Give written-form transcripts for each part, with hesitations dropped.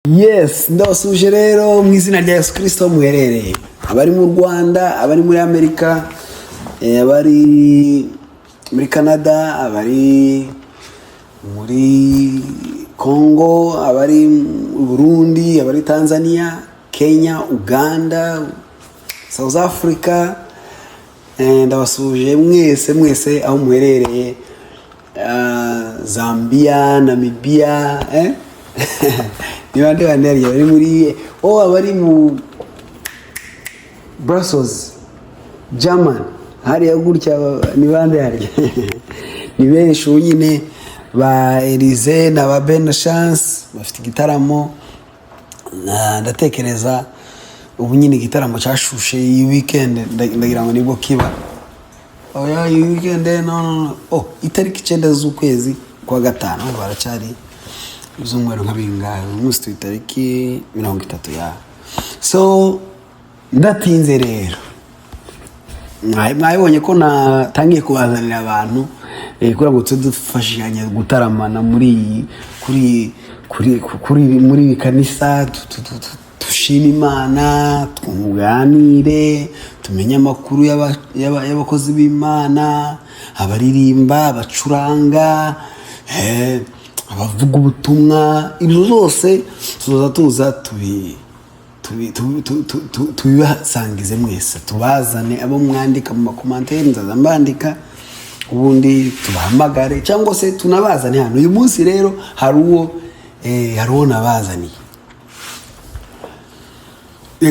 Yes, ndabasuje rero mu izina rya Yesu Kristo muherereye. Abari mu Rwanda, abari muri Amerika, abari muri Canada, abari muri Congo, abari mu Burundi, abari Tanzania, Kenya, Uganda, South Africa. Ndabasuje mwese aho muherereye. Zambia, Namibia, ni bande baneriye bari muri abari mu Brussels, German, hari gutya ni bande hari ni benshi nyine ba Elise na ba Ben Chance bafite gitaramo. Ndatekereza ubu nyine gitaramo cyashushe iyi weekend ndagira ngo nibwo kiba iyi weekend no itariki 9 z'ukwezi kwa gatanu baracyari izumwero nkabingahe umunsi twitariki 30 ya so ndatinze rero mwabonye ko natangiye kubazanira abantu kuri ngo tudufashanye gutaramana muri muri kanisa tushima Imana twunganire tumenye amakuru y'abakozi b'Imana abaririmba abacuranga abavuga ubutumwa ibyo zose tuza tubibasangize mwese tubazane abo mwandika mu commentaire nzazambandika ubundi tubahamagare cyangwa se tunabazane hano uyu munsi rero hari uwo nabazaniye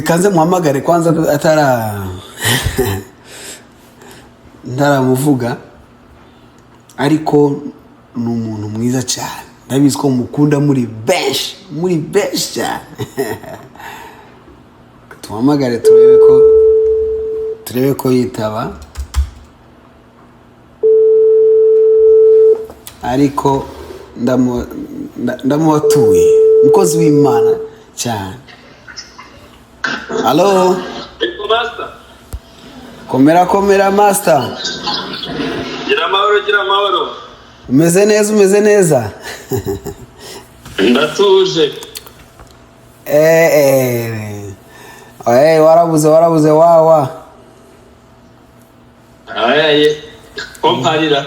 kanze muhamagare kwanza ntaramuvuga ariko ni umuntu mwiza cyane ndabizi ko mukunda muri benshi cyane tuhamagare turebe ko yitaba ariko ndamuhatuye umukozi w'Imana cyane. Hello Master. Komera Master. Gira amahoro. Umeze neza. Ndatuje. Warabuze wawa. Ayaye. Komparira.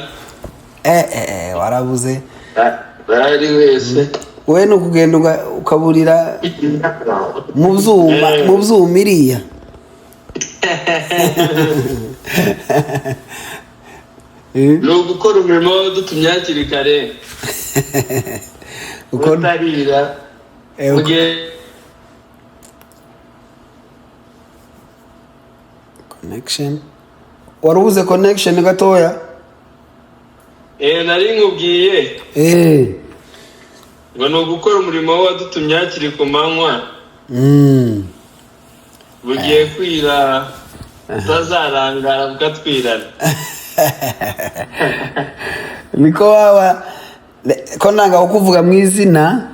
Warabuze. Bari wese. We no kugenda ukaburira mu byuma iriya. No gukora umurimo dutumye hakiri kare. Utarira. Connection. Warubuze connection gatoya? Nari nkubwiye. Ngo no gukora umurimo wadutumye hakiri ku manywa. Bugiye kwira tazarangara bukatwirana. Niko wawa ko nanga ukuvuga mu izina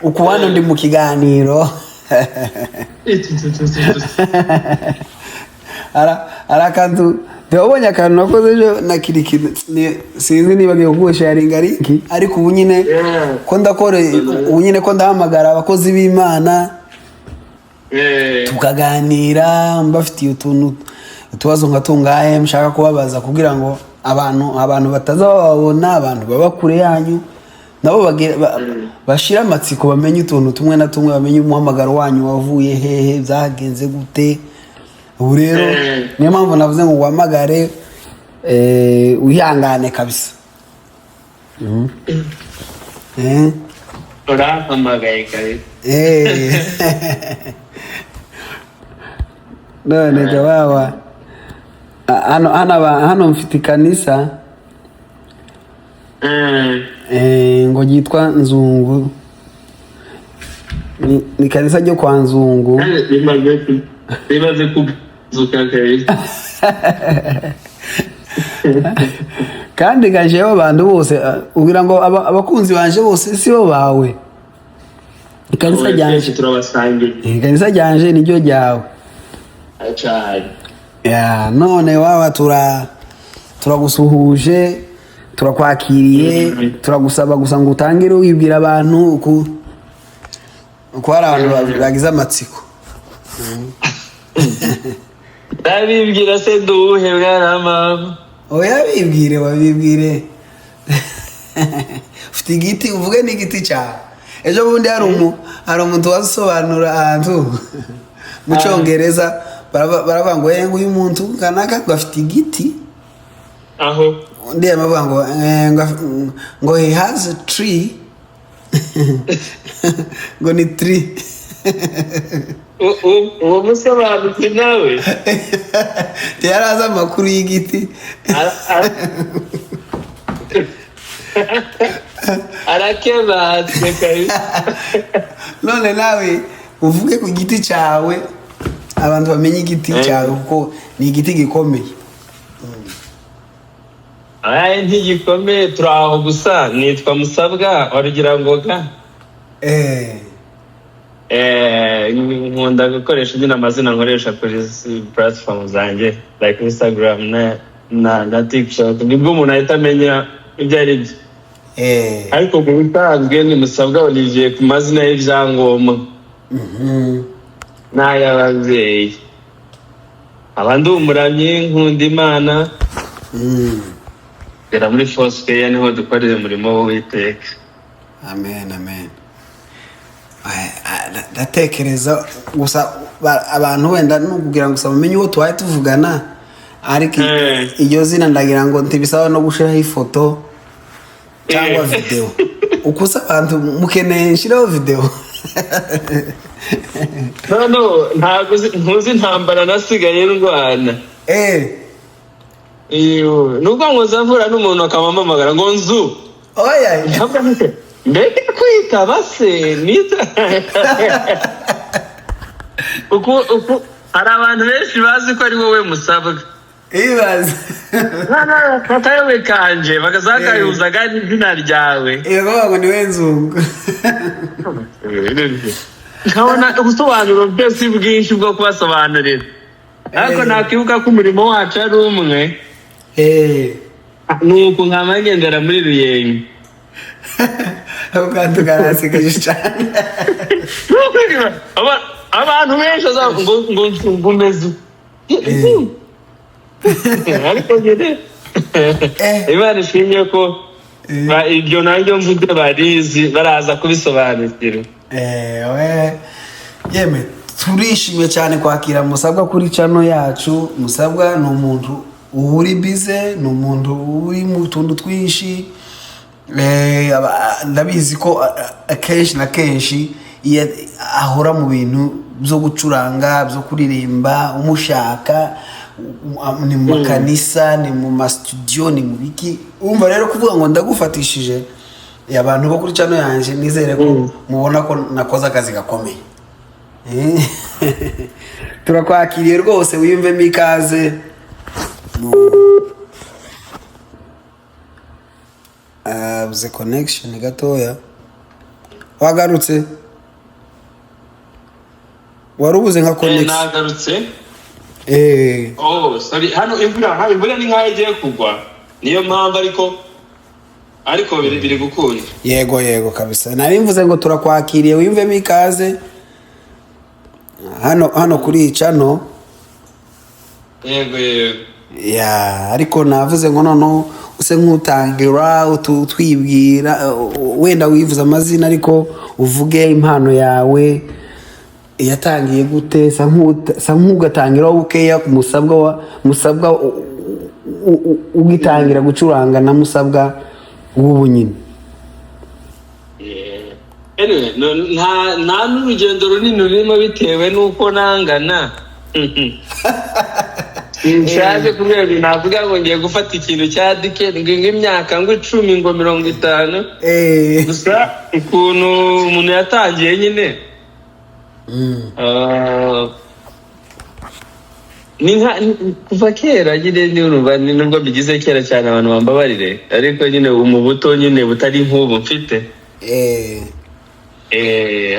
ukubana ndi mu kiganiro. Arakantu ndabonye akantu nakoze ejo nakiriki sinzi niba ngiye kugusharinga linki ariko ubu nyine ko ndakore ubu nyine ko ndahamagara abakozi b'Imana tukaganira mbafitiye utubazo nkatungaye mshaka kubabaza kugira ngo abantu batazababona abantu baba kure yanyu nabo bashira amatsiko bamenye utuntu tumwe na tumwe bamenye umuhamagaro wanyu wavuye hehe byagenze gute. Ubu rero niyo mpamvu navuze ngo uhamagare wihangane kabisa. Urahamagaye kare. None gawawa hano mfite kanisa ngo yitwa Nzungu ni kanisa ryo kwa Nzungu bimaze kuzuka kare kandi gaje abantu bose ugira ngo abakunzi banje bose sibo bawe kanisa ryanje turabasangiye kanisa ryanje niryo ryawe none wawa turagusuhuje turakwakiriye turagusaba gusa ngo utangire wibwira abantu uko hari abantu bagize amatsiko. Ndabibwira se duhe bwana mama. Oya babibwire. Ufite igiti uvuge n'igiti cyawe. Ejo bundi hari umuntu wasobanura ahantu mu Cyongereza baravuga ngo uyu muntu kanaka gafite igiti. Aho ndiye mavuga ngo he has a tree. Ngo ni tree. uwo musobanuzi nawe yaraza amakuru y'igiti. Arakebatse kabisa. None nawe uvuge ku giti cyawe abantu bamenye igiti cyawe kuko ni igiti gikomeye. Ntigikomeye turaho gusa nitwa Musabwa warugira ngoga. Nkunda gukoresha nyine amazina nkoresha kuri platform zanjye like Instagram na TikTok nibwo umuntu ahita amenya ibyo ari byo. Ariko mu bisanzwe ni Musabwa Olivier ku mazina y'ibyangombwa n'ay'ababyeyi. Abandi umuramyi nkunda Imana. Gera muri Fosfeya niho dukorera umurimo w'Uwiteka. Amen. Ndatekereza gusa abantu wenda nukugira ngo bamenye uwo twaye tuvugana ariko iyo zina ndagira ngo ntibisaba no gushiraho ifoto cyangwa video. Ukusa abantu mukeneye nshiraho video. No ntuzi ntambara nasigaye ndwana. Nubwo ngo zavura n'umuntu akamamamagara ngo nzu. Oya. Mbega kwitaba se nita. Uku hari abantu benshi bazi ko ari wowe Musabwa. Ibaze. Katayobe kanje bakazakayuzaga n'izina ryawe. Ngo ni we Nzungu. Nkabona ubusobanuro bwose bwinshi bwo kubasobanurira. Ariko nakibuka ko umurimo wacu ari umwe. Nuko nkamagendera muri Ruyenzi. Ukantu karasigaje cyane. Abantu benshi ngo ngumeze. Ariko nyine Imana ishimye ko ibyo nanjye mvuze barizi baraza kubisobanukira. Yeme turishimye cyane kwakira Musabwa kuri channel yacu. Musabwa ni umuntu uri bize, ni umuntu uri mu tuntu twinshi. Ndabizi ko akenshi na kenshi ahora mu bintu byo gucuranga, byo kuririmba, umushaka ni mu makanisa, ni mu mastudio, ni mu biki. Umva rero kuvuga ngo ndagufatishije abantu bo kuri channel yanje nizere ko mubona ko nakoze akazi gakomeye. Turakwakiriye rwose wiyumvemo ikaze. The connection gatoya wagarutse warubuze nka connection. Nagarutse. Sorry hano imvura ni nkaho igiye kugwa niyo mpamvu ariko biri gukunda. Yego kabisa nari mvuze ngo turakwakiriye wiyumvemo ikaze hano kuri channel. Yego ariko navuze ngo nono use nk'utangira twibwira wenda wivuza amazina ariko uvuge impano yawe yatangiye gute sa nk'ugatangira ukeya ku Musabwa ugitangira gucuranga na Musabwa ubu nyine. nta n'urugendo runini rurimo bitewe n'uko nangana. Nshaje kubera navuga ngo ngiye gufata ikintu cya dike ng'imyaka ngo 10 ngo 50. Gusa ukuntu umuntu yatangiye nyine kuva kera nyine nubwo bigize kera cyane abantu bambabarire ariko nyine mu buto nyine butari nk'ubu mfite.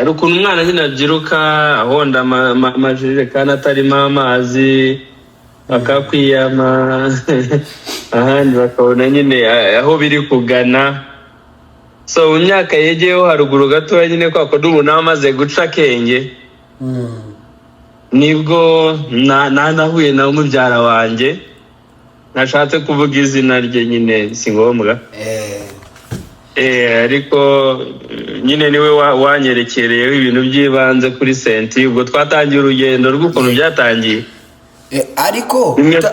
Ari ukuntu umwana nyine abyiruka ahonda amajerekani atarimo amazi bakakwiyama ahandi bakabona nyine aho biri kugana. so mu myaka yegeyeho haruguru gatoya nyine kwa kundi umuntu aba amaze guca akenge nibwo nahuye na mubyara wanjye nashatse kuvuga izina rye nyine si ngombwa ariko nyine niwe wanyerekereyeho ibintu by'ibanze kuri senti ubwo twatangiye urugendo rw'ukuntu byatangiye ariko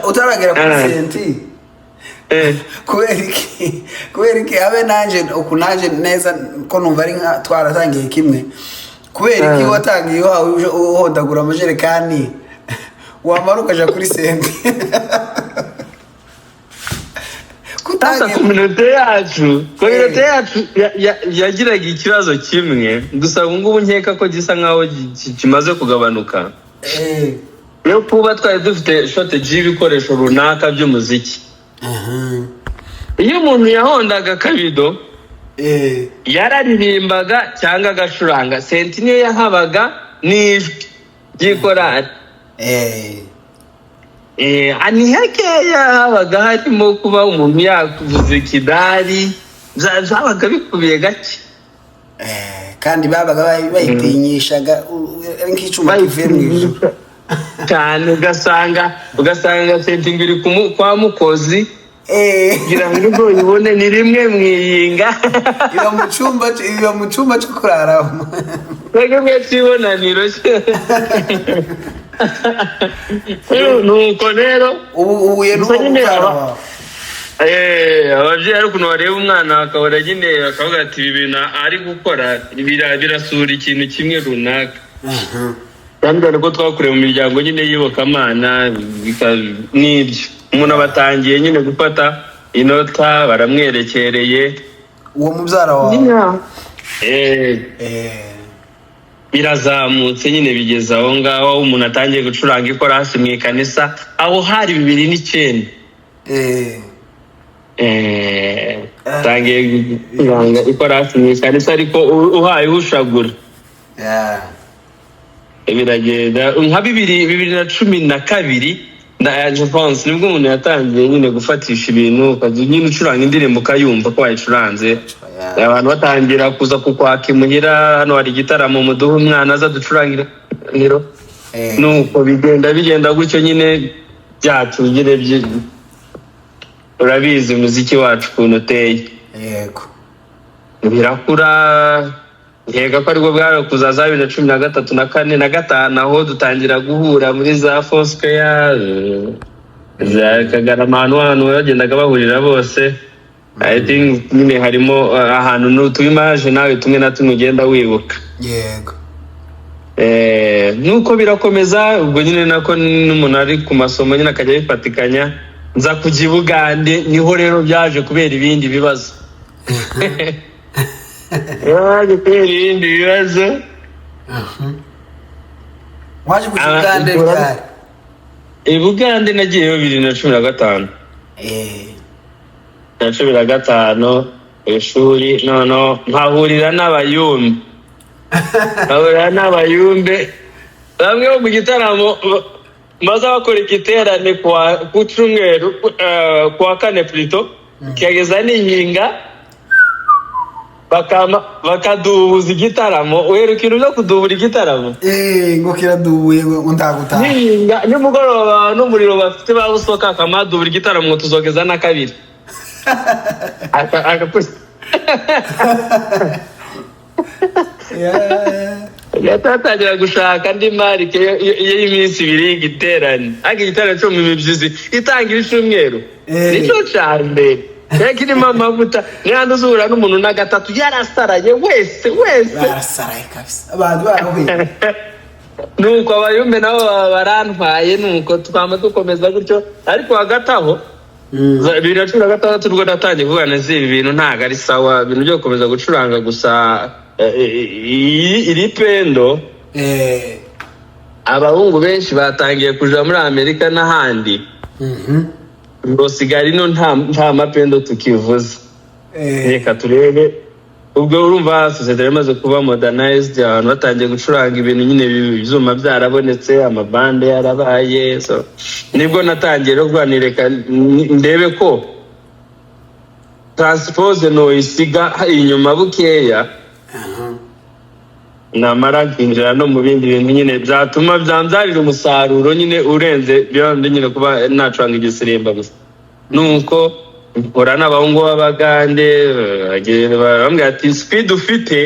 utaragera kuri senti kubera iki habe nanjye uku nanjye neza ko numva ari nka twaratangiye kimwe kubera iki watangiye uhondagura amajerekani wamara ukaja kuri senti kominote yacu yagiraga ikibazo kimwe gusa ubu ngubu nkeka ko gisa nkaho kimaze kugabanuka yo kuba twari dufite shortage y'ibikoresho runaka by'umuziki iyo umuntu yahondaga akabido yararirimbaga cyangwa agacuranga senti niyo yahabaga n'ijwi ry'ikorari ni hakeya habaga harimo kuba umuntu yakuvuza ikidari byabaga bikubiye gake kandi babaga bayitinyishaga nk'icuma kivuye mu ijuru cyane ugasanga senti ngo iri kwa mukozi kugira ngo nibwo uyibone ni rimwe mwiyinga iba mu cyumba cyo kuraramo twebwe twibonaniro nuko rero ubuye n'uwo ababyeyi ari ukuntu bareba umwana akabona nyine bakavuga ati ibi bintu ari gukora birasura ikintu kimwe runaka kandi urabona ko twakurewe mu miryango nyine y'iyobokamana n'ibyo umuntu aba atangiye nyine gufata inota baramwerekereye uwo mubyara wawe birazamutse nyine bigeze aho ngaho umuntu atangiye gucuranga ikorasi mu ikanisa aho hari 2009 atangiye gucuranga ikorasi mu ikanisa ariko uhaye ushagura biragenda nka 2012 je pense nibwo umuntu yatangiye nyine gufatisha ibintu ukaza nyine ucuranga indirimbo ukayumva ko wayicuranze abantu batangira kuza kukwaka imuhira hano hari igitaramo muduha umwana aza ducurangira nuko bigenda gutyo nyine byacu nyine urabizi umuziki wacu ukuntu uteye yego birakura nkeka ko aribwo bwari kuzaza 2013 na 4 na 5 aho dutangira guhura muri za Foursquare za Kagarama hano bagendaga bahurira bose I think nyine harimo ahantu n'utuimaje nawe tumwe na tumwe ugenda wibuka yego nuko birakomeza ubwo nyine nako n'umuntu ari ku masomo nyine akajya bifatikanya nza kujya i Bugande niho rero byaje kubera ibindi bibazo waje kubera ibindi bibazo waje ku Bugande ryari i Bugande nagiyeyo 2015 na 2015 ishuri no mpahurira n'abayumbe bamwe bo mu gitaramo maze bakora igiterane ku cyumweru kwa 4 plito kigeza n'inkinga bakadubuza igitaramo uherukira no kudubura igitaramo ngo kiradubuye ngo ndagutaha nimugoroba n'umuriro bafite babusoka akamadubura igitaramo ngo tuzogeza na 2 yatatangira gushaka andi marike y'iminsi 2 igiterane ariko igiterane cyo mu mibyizi itangira icyumweru nicyo cyane kirimo amavuta n'andi uzura n'umuntu na 3 yarasaraye wese yarasaraye kabisa abantu bahuye nuko abayumbe nabo barantwaye nuko twama dukomeza gutyo ariko hagati aho 2016 rwo natangiye kuvuga nazi ibi bintu ntago ari sawa ibintu byo gukomeza gucuranga gusa iri pendo abahungu benshi batangiye kuja muri Amerika n'ahandi ngo sigari no nta mapendo tukivuza reka turebe ubwo urumva society yamaze kuba modernized abantu batangiye gucuranga ibintu nyine bizuma byarabonetse amabande yarabaye so nibwo natangiye rero rwanireka ndebe ko transpose no isiga inyuma bukeya namara kwinjira no mu bindi bintu nyine byatuma byanzarira umusaruro nyine urenze beyond nyine kuba nacuranga igisirimba gusa nuko nkora n'abahungu b'abagande bambwira ati speed ufite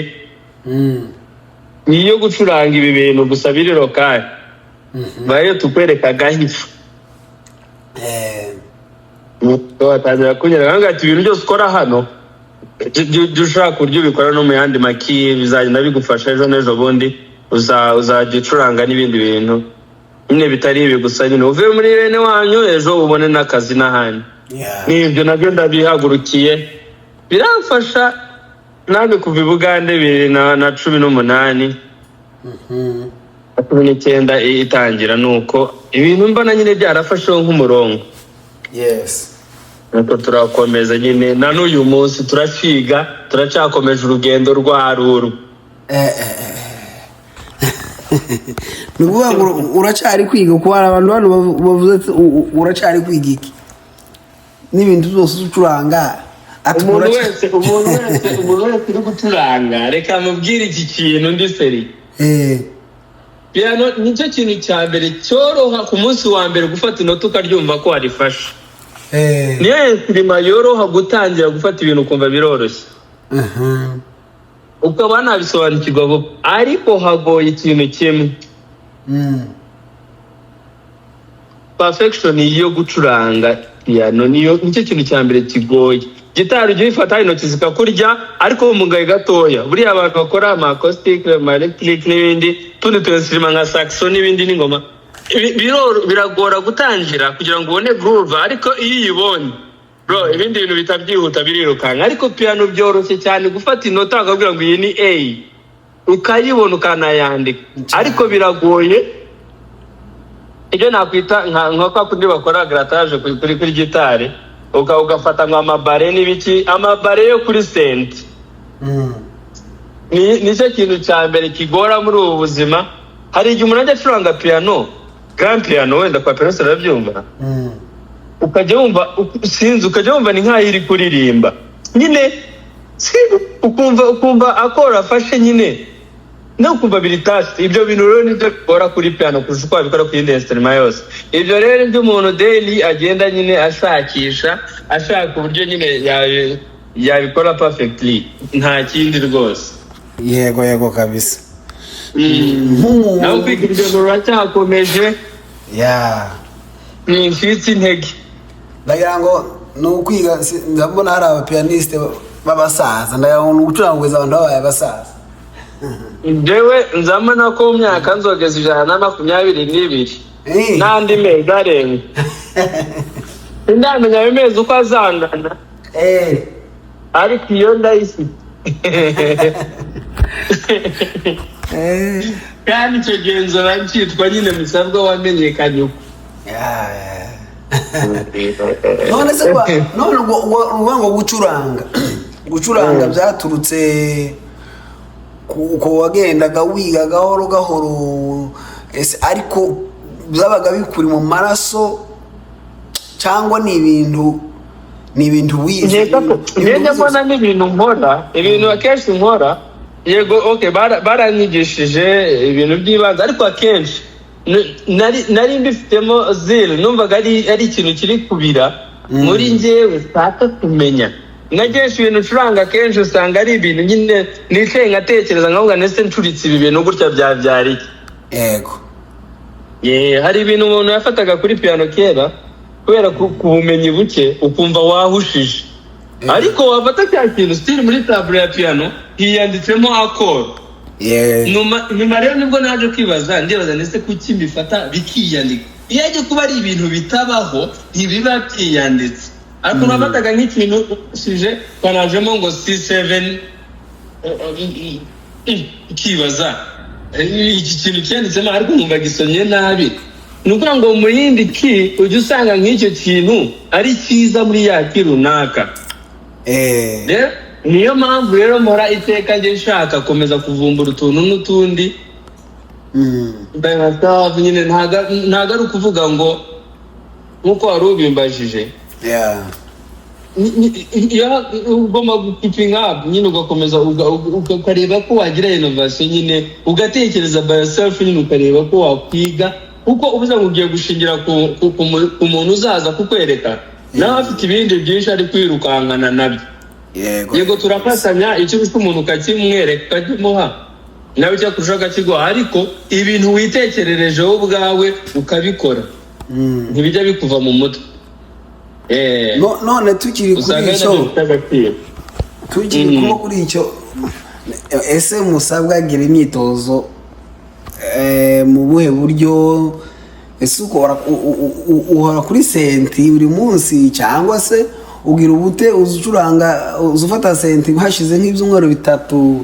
niyo gucuranga ibi bintu gusa biri lokali bayo tukwereka gahifu watangira kunyera bambwira ati ibintu byose ukora hano ushaka kurya ubikora no mu yandi maki bizagenda bigufasha ejo n'ejo bundi uzajya ucuranga n'ibindi bintu nyine bitari ibi gusa nyine uvuye muri bene wanyu ejo ubone n'akazi n'ahandi n'ibyo nabyo ndabihagurukiye biramfasha nange kuva i Bugande 2018 19 itangira nuko ibintu mbona nyine byarafasheho nk'umurongo nuko turakomeza nyine na n'uyu munsi turashiga turacakomeje urugendo rwaruru nukuvuga ngo uracari kwiga kuko hari abantu hano bavuze ati uracari kwiga iki n'ibintu byose ucuranga umuntu wese uri gucuranga reka mubwire iki kintu ndi seri piano nicyo kintu cya mbere cyoroha ku munsi wa mbere gufata inota ukaryumva ko warifashe niyo instrima yoroha gutangira gufata ibintu ukumva biroroshye ukaba nabisobanukirwa vuba ariko hagoye ikintu kimwe perfection yo gucuranga piano nicyo kintu cya mbere kigoye gitari ujye uyifata intoki zikakurya ariko mu gahe gatoya buriya abantu bakora ama acoustic ama electric n'ibindi tundi instrima nka saxo n'ibindi n'ingoma biragora gutangira kugira ngo ubone groove ariko iyo uyibonye bro ibindi bintu bitabyihuta birirukanka ariko piano byoroshye cyane gufata inota bakabwira ngo iyi ni A ukayibona ukanayandika ariko biragoye ibyo nakwita nka kwa kundi bakora grattage kuri gitari ugafata nka amabare n'ibiki amabare yo kuri sent nicyo kintu cya mbere kigora muri ubu buzima hari igihe umuntu ajya acuranga piano grand piano wenda kwa piano sarabyumva ukajya wumva ni nkaho iri kuririmba nyine ukumva akora afashe nyine no kumva biritasi ibyo bintu rero nibyo bikora kuri piano kurusha uko wabikora ku yindi instrument yose ibyo rero nibyo umuntu daily agenda nyine ashakisha ashaka uburyo nyine yabikora perfectly nta kindi rwose yego kabisa nawe kwiga ibyo ruracyakomeje ni mfite intege ndagira ngo ni ukwiga ndabona hari abapiyaniste b'abasaza ndagira ngo ni ugucuranguriza abantu babaye abasaza njyewe nzamana ko mu myaka nzogeza 122 n'andi mezi arenga ndamenya ayo mezi uko azangana ariko iyo ndayifite kandi icyo genzura cyitwa nyine musabwa wamenyekanye uko none se none ngo gucuranga byaturutse uko wagendaga wiga gahoro ese ariko byabaga bikuri mu maraso cyangwa ni ibintu wize njye mbona n'ibintu nkora ibintu akenshi nkora yego okay baranyigishije ibintu by'ibanze ariko akenshi nari mbifitemo zero numvaga ari ikintu kiri kubira muri njyewe saka kumenya nagesha ibintu ucuranga kenshi usanga ari ibintu nyine nicaye ngatekereza nkavuga nese ncuritse ibi bintu gutya byabyari yego hari ibintu umuntu yafataga kuri piano kera kubera ku bumenyi buke ukumva wahushije ariko wafata cya kintu still muri table ya piano hiyanditsemo accord nyuma rero nibwo naje kwibaza ndibaza nese kuki mbifata bikiyandika iyo ajye kuba ari ibintu bitabaho ntibiba byiyanditse ariko nabataga nk'ikintu ushije kanajemo ngo C7 kibaza iki kintu cyanditsemo ariko numva gisomye nabi nukuvuga ngo mu yindi ki ujye usanga nk'icyo kintu ari cyiza muri ya ki runaka niyo mpamvu rero mpora iteka njye nshaka komeza kuvumbura utuntu n'utundi nyine ntago ari ukuvuga ngo nk'uko wari ubimbajije ugomba gupinga up nyine ugakomeza ukareba ko wagira innovation nyine ugatekereza by yourself nyine ukareba ko wakwiga kuko ubuza ugiye gushingira ku muntu uzaza kukwereka nawe afite ibindi byinshi ari kwirukankana nabyo. Yego turafasanya icyo bifite umuntu ukakimwereka kakimuha nawe cyo kurusha kigo ariko ibintu witekerereje wowe ubwawe ukabikora ntibijya bikuva mu mutwe. None tukiri kuri icyo ese musabwa agira imyitozo mu buhe buryo? Ese uhora kuri senti buri munsi cyangwa se ugira ubute uzucuranga uzufata senti hashize nk'ibyumweru 3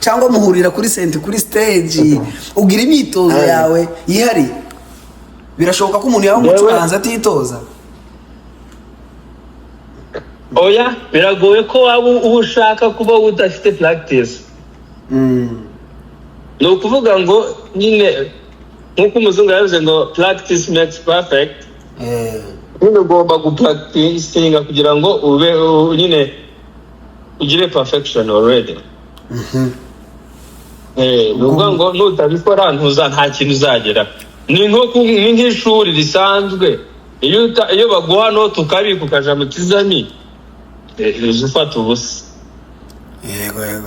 cyangwa muhurira kuri senti kuri stage ugira imyitozo yawe yihari? Birashoboka ko umuntu yawe umucuranza atitoza? Oya, biragoye ko waba ushaka kuba udafite practice. No ukuvuga ngo nyine nkuko umuzungu yavuze ngo practice makes perfect. Nyine ugomba gupracticinga kugira ngo ube nyine ugire perfection already. Nuvuga ngo nutabikora nta kintu uzagera. Ni nk'ishuri risanzwe iyo baguha no tukabika ukaja mu kizami ufata ubusa.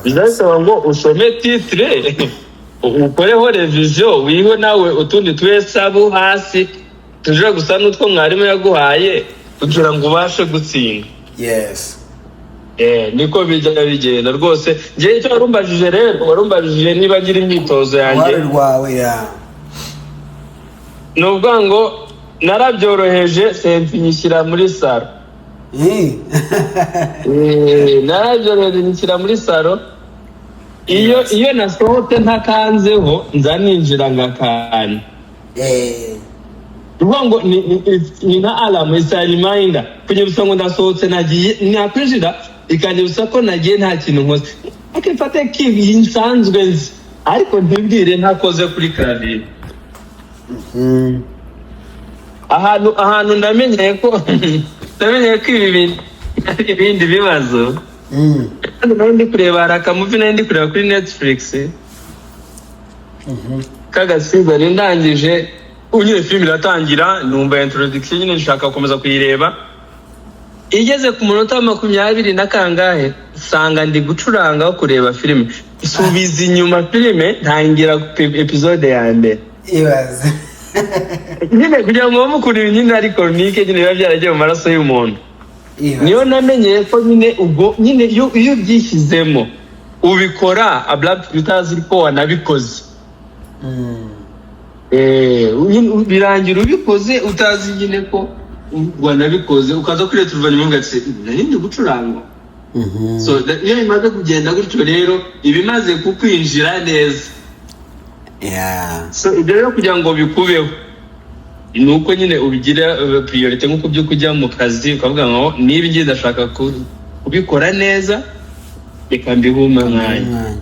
Bizasaba ngo usome titre ukoreho revision wiho nawe utundi twesabu hasi tuje gusa n'utwo mwarimu yaguhaye kugira ngo ubashe gutsinda. Niko bijya bigenda rwose. Ngiye cyo warumbajije niba ngira imyitozo yanjye nuvuga ngo narabyoroheje senti nyishyira muri salo. Narabyoroheje nyishyira muri salo. Iyo nasohote ntakanzeho nza ninjira ngakana. Nuvuga ngo ni nka alarm, is a reminder kunyibutsa ngo ndasohotse nagiye nakwinjira ikanyibutsa ko nagiye nta kintu nkoze. Akifate kibi nsanzwe nzi ariko ntibwire ntakoze kuri clavier. Ahantu ndamenyeye ko ibindi bibazo ndi kureba rakamuvi ndi kureba kuri Netflix kagasiga ndangije unyine film iratangira numva introduction nyine nshaka gukomeza kuyireba igeze ku munota 20 na kangahe sanga ndi gucuranga kureba film isubiza inyuma filme ntangira episode ya mbere ibaze nyine kugira ngo mukuri nyine ari chronique nyine biba byaragiye mu maraso y'umuntu. Niyo namenyeye ko nyine ubwo nyine iyo byishyizemo ubikora abrupt bitazi ko wanabikoze. Birangira ubikoze utazi nyine ko wanabikoze ukaza kureta uruvanya mu gatse nindi gucuranga. So iyo imaze kugenda gutyo rero ibimaze kukwinjira neza. So ibyo rero kugira ngo bikubeho nuko nyine ubigira priority nkuko byo kujya mu kazi ukavuga ngo niba ngiye ndashaka kubikora neza reka mbihuma mwanya.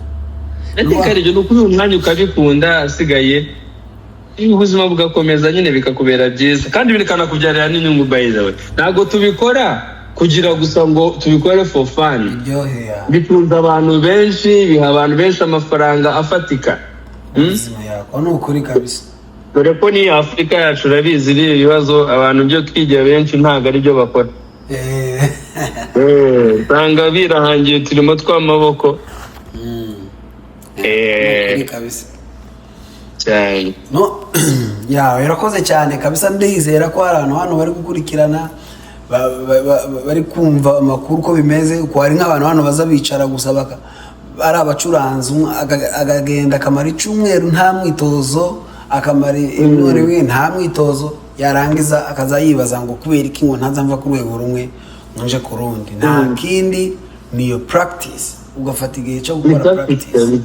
Ndetse rero nuko umwanya ukabikunda asigaye ubuzima bugakomeza nyine bikakubera byiza kandi birekana kubyarira n'inyungu by the way. Ntago tubikora kugira gusa ngo tubikore for fun. Bitunza abantu benshi, biha abantu benshi amafaranga afatika. Ubuzima yako ni ukuri kabisa. Dore ko ni Afrika yacu urabizi ibibazo abantu byo kwigira benshi ntago ari byo bakora. Tanga birahangiye turimo tw'amaboko. Kabisa. Cyane. No yarakoze cyane kabisa ndizera ko hari hano bari gukurikirana bari kumva amakuru ko bimeze ko hari nk'abantu hano baza bicara gusa ari abacuranzi agagenda akamara icyumweru nta mwitozo akamara imyore nta mwitozo yarangiza akaza yibaza ngo kubera iki ngo ntaza mva ku rwego rumwe nje ku rundi. Nta kindi niyo practice ugafata igihe cyo gukora practice.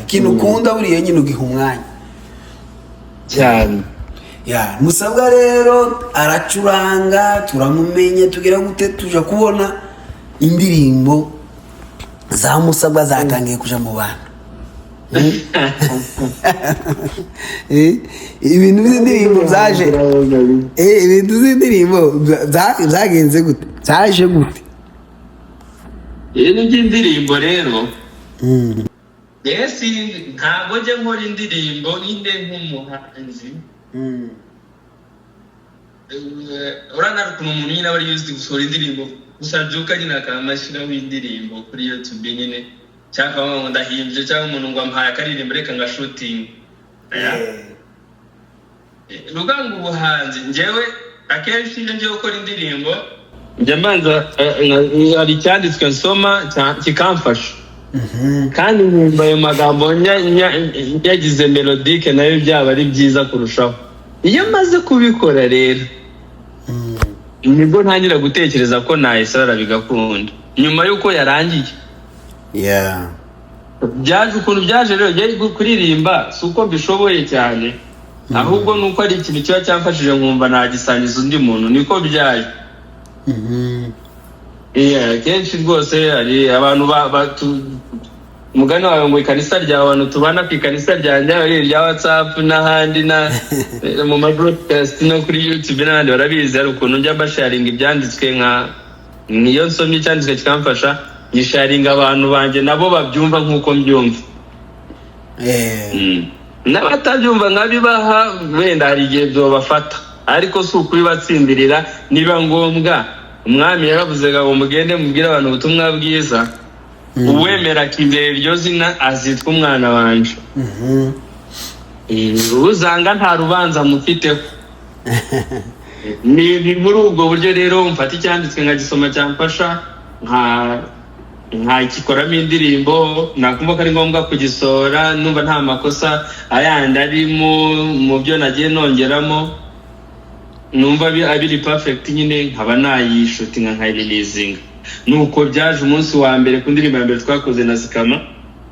Ikintu ukunda buriye nyine ugiha umwanya cyane. Musabwa rero aracuranga turamumenye tugera gute tuja kubona indirimbo za Musabwa zatangiye kuja mu bantu ibintu by'indirimbo byaje ibintu by'indirimbo byagenze gute byaje gute ibintu by'indirimbo rero yesi ntabwo njye nkora indirimbo nyine nk'umuhanzi urana ukuntu umuntu nyine aba ari used gusohora indirimbo gusa byuka nyine akamashyiraho indirimbo kuri YouTube nyine cyangwa ngo ndahimbye cyangwa umuntu ngo ampaye akaririmbo reka nga shooting ruganga ubuhanzi njyewe akenshi iyo ngiye gukora indirimbo njya mbanza hari icyanditswe nsoma kikamfasha kandi nkumva ayo magambo yagize melodique nayo byaba ari byiza kurushaho iyo maze kubikora rero nibwo ntangira gutekereza ko nayisarara bigakunda nyuma yuko yarangiye byaje ukuntu byaje rero njye kuririmba si uko mbishoboye cyane ahubwo nuko ari ikintu kiba cyamfashije nkumva nagisangiza undi muntu niko byaje kenshi rwose hari abantu umugani wawe ngo ikanisa ryawe abantu tubana ku ikanisa ryanjye rya WhatsApp n'ahandi mu ma broadcast no kuri YouTube n'ahandi barabizi hari ukuntu njya basharinga ibyanditswe niyo nsomye icyanditswe kikamfasha nyisharinga abantu banje nabo babyumva nk'uko mbyumva n'abatabyumva nkabibaha wenda hari igihe byobafata ariko si ukubibatsindirira niba ngombwa umwami yaravuze ngo mugende mubwire abantu ubutumwa bwiza uwemera akizera iryo zina azitwa umwana wanje uzanga nta rubanza mufiteho ni muri ubwo buryo rero mfata icyanditswe nkagisoma cyamfasha nkagikoramo indirimbo nakumva ko ari ngombwa kugisohora numva nta makosa ayandi arimo mu byo nagiye nongeramo numva abiri perfect nyine nkaba nayishutinga nkayireleasinga nuko byaje umunsi wa mbere ku ndirimbo ya mbere twakoze na Zikama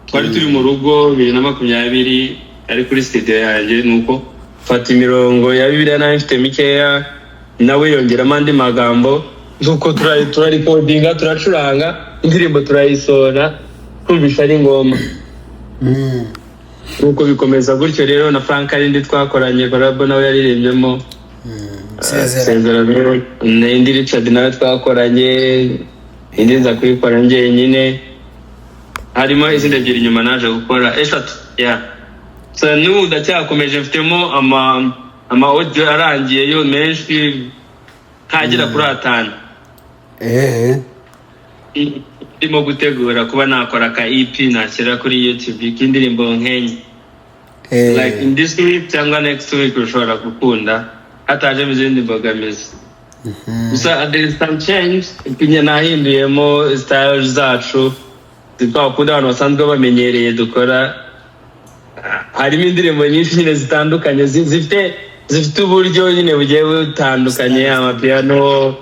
twari turi mu rugo 2020 ari kuri studio yanjye nuko fata imirongo ya Bibiliya nayo mfite mikeya nawe yongeramo andi magambo nuko turarecordinga turacuranga indirimbo turayisora kumvisha ari ngoma nuko bikomeza gutyo rero na Frank Arindi twakoranye collab nawe yaririmbyemo Sezerano n'indi Richard nawe twakoranye indi nza kuyikora njyenyine harimo izindi ebyiri nyuma naje gukora eshatu so n'ubu ndacyakomeje mfitemo ama audio arangiye yo menshi kagera kuri 5 ndimo gutegura kuba nakora ka EP nashyira kuri YouTube k'indirimbo nkenye like in this week cyangwa next week ushobora gukunda hataje izindi mbogamizi gusa there is some change ipinya nahinduyemo style zacu twakunda abantu basanzwe bamenyereye dukora harimo indirimbo nyinshi nyine zitandukanye zifite uburyo nyine bugiye butandukanye amapiano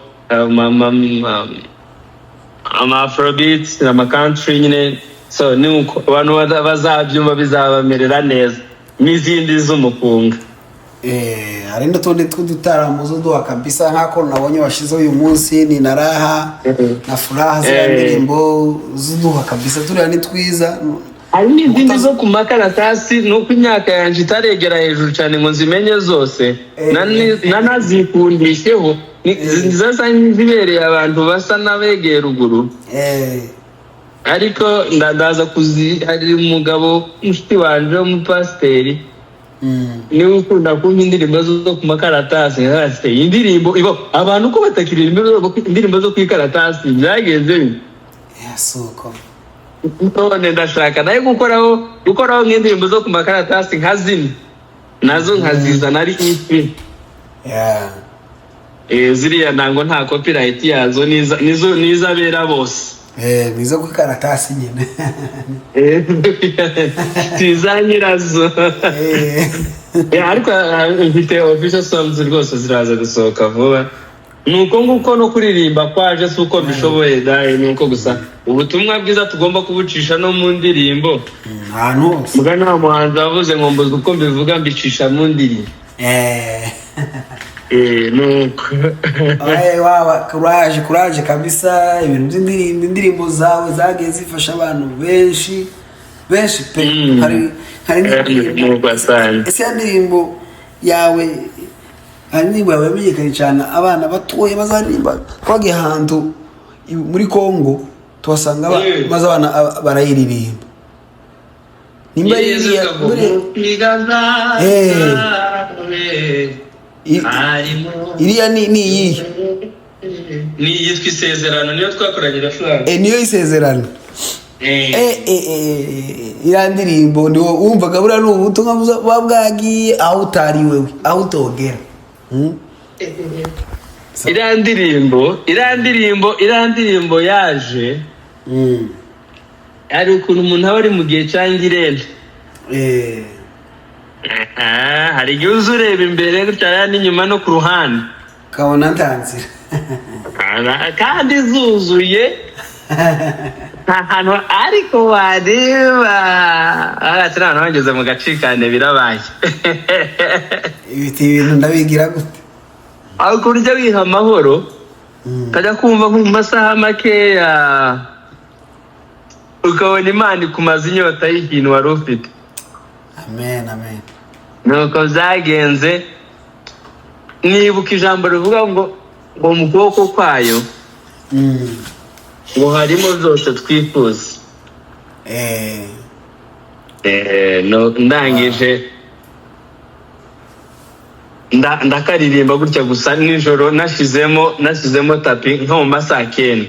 Afrobeat country nyine so nuko abantu bazabyumva bizabamerera neza n'izindi z'umukunga hari n'utundi tw'udutaramuzo duha kabisa nk'ako nabonye washizeho uyu munsi ni na raha na furaha ziriya ndirimbo ziduha kabisa turiya ni twiza hari n'izindi zo ku makaratasi nuko imyaka yanjye itaregera hejuru cyane ngo nzimenye zose nanazikundisheho zasa nzibereye abantu basa n'abegeye ruguru ariko ndaza hari umugabo inshuti wanje w'umupasiteri niwe ukunda kumva indirimbo zo ku makaratasi indirimbo abantu ko batakiririmba indirimbo zo ku ikaratasi byagenze suko none ndashaka nayo gukoraho nk'indirimbo zo ku makaratasi nka zimwe nazo nkazizana ari EP ziriya ntango nta copyright yazo nizabera bose nizo ku karatasi nyine tiza nyirazo ariko mfite official songs rwose ziraza gusohoka vuba nuko nguko no kuririmba kwaje si uko bishoboye daye nuko gusa ubutumwa bwiza tugomba kubucisha no mu ndirimbo ahantu hose mugana nta muhanzi wavuze ngo mbuze uko mbivuga mbicisha mu ndirimbo nuko kuraje kabisa ibintu by'indirimbo zawe zagiye zifasha abantu benshi benshi pe hari ese indirimbo yawe indirimbo yawe yamenyekanye cyane abana batoye bazanimba twagiye ahantu muri Kongo tuhasanga maze abana barayiririmba nimba iriya ni iyi yitwa Isezerano niyo twakoranye na Frank niyo Isezerano iriya ndirimbo ni wumvaga buriya ni ubutumwa buba bwagiye aho utari wewe aho utogera iriya ndirimbo yaje ari ukuntu umuntu aba ari mu gihe cyangirene hari igihe uza ureba imbere gutya n'inyuma no ku ruhande kabona ntanzira kandi zuzuye nta hantu ariko wareba ahantu abantu bageze mu gacikane birabaye ibintu ndabigira gute aho kurya wiha amahoro ukajya kumva nko mu masaha makeya ukabona Imana ikumaza inyota y'ikintu wari ufite. Amen amen. Nuko byagenze nibuka ijambo rivuga ngo mu kuboko kwayo ngo harimo byose twifuza. Ndangije ndakaririmba gutya gusa nijoro nashyizemo tapi nko mu masaha 9.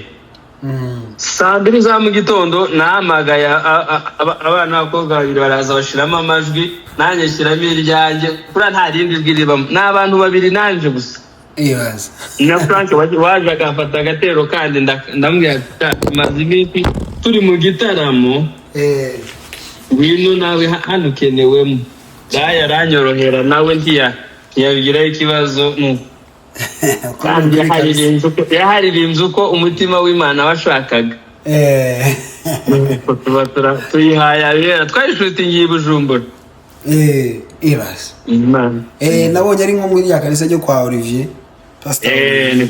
Saa 2 za mu gitondo nahamagaye abana b'abakobwa babiri baraza bashiramo amajwi nanjye shyiramo iryanjye kuri nta rindi jwi ribamo n'abantu babiri nanje gusa. Yes. Na Frank waje agafata agatero kandi ndambwira maze iminsi turi mu gitaramo wino nawe hano kenewemo daya ranyorohera nawe ntiyabigiraho ikibazo kandi yaharirinze uko umutima w'Imana washakaga. Tuyihaye abera twayishutingiye i Bujumbura. Ibas. Nabonye ari nko muri ya kanisa ryo kwa Olivier. Ni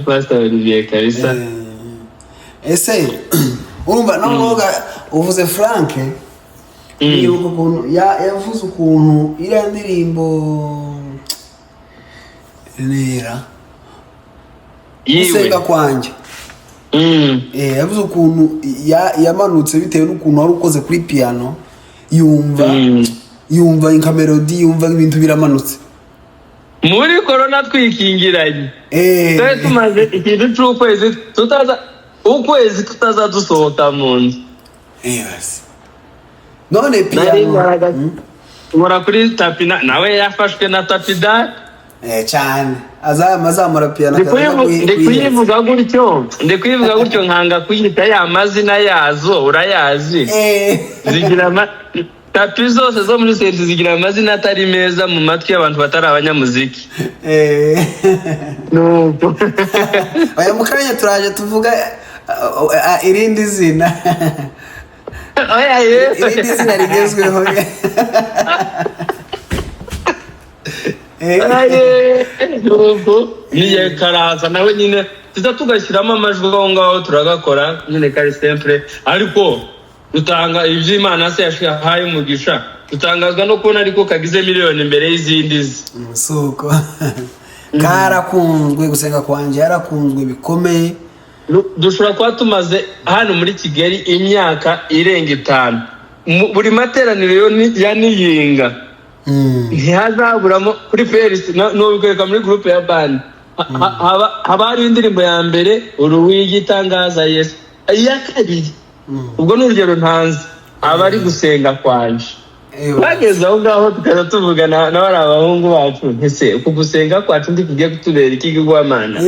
Pastor Olivier Kalisa. Ese urumva namuga uvuze Frank yibuka ukuntu yavuze ukuntu iriya ndirimbo nera gusenga kwanjye yavuze ukuntu yamanutse bitewe n'ukuntu wari ukoze kuri piano yumva inka melody yumva ibintu biramanutse muri corona twikingiranye tumaze ikintu cy'ukwezi tutazadusohoka mu nzu. None piano mura kuri tapi nawe yafashwe na tapi da cyane azamura piano ndikuyivuga gutyo nkanga kuyita ya mazina yazo urayazi zigira tapi zose zo muri senti zigira amazina atari meza mu matwi y'abantu batari abanyamuziki. Nuko aya mukanya turaje tuvuga irindi zina irindi zina rigezweho niye karaza nawe nyine tugashyiramo amajwi aho ngaho turagakora nyine kari simple ariko dutanga iby'Imana se yahaye umugisha dutangazwa no kubona ariko kagize miliyoni imbere y'izindi suko karakunzwe gusenga kwanje yarakunzwe bikomeye. Dushobora kuba tumaze hano muri Kigali imyaka irenga 5 buri materaniro ya niyinga ntihazaburamo kuri Felix n'ubweka muri groupe ya band haba hari indirimbo ya mbere uruwigitangaza Yesu iya kabiri ubwo n'urugero ntanze abari gusenga kwanje bageze aho ngaho tukaza tuvugana n'abari abahungu bacu ntese uku gusenga kwacu ndikugiye kutubera ikigwamana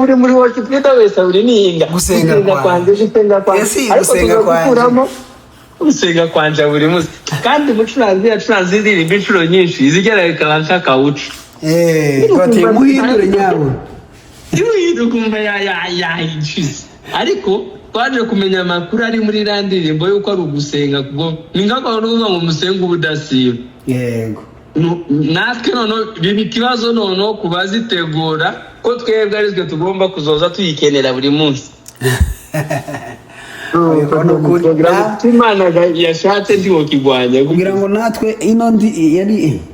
uri muri worship twita wese uri nihinga gusenga kwanje gusenga kwanje buri munsi kandi mucuranzi indirimbo inshuro nyinshi izigera bikaba nk'akawucu twateye muhindure nyawe kumva yahinjiza ariko twaje kumenya amakuru ari muri iriya ndirimbo yuko ari ugusenga kuko ni nk'aho n'uvuga ngo musenga ubudasiba. Yego natwe noneho biba ikibazo noneho kubazitegura ko twebwe aritwe tugomba kuzoza tuyikenera buri munsi Imana yashatse ndiwo kigwanya kugira ngo natwe ino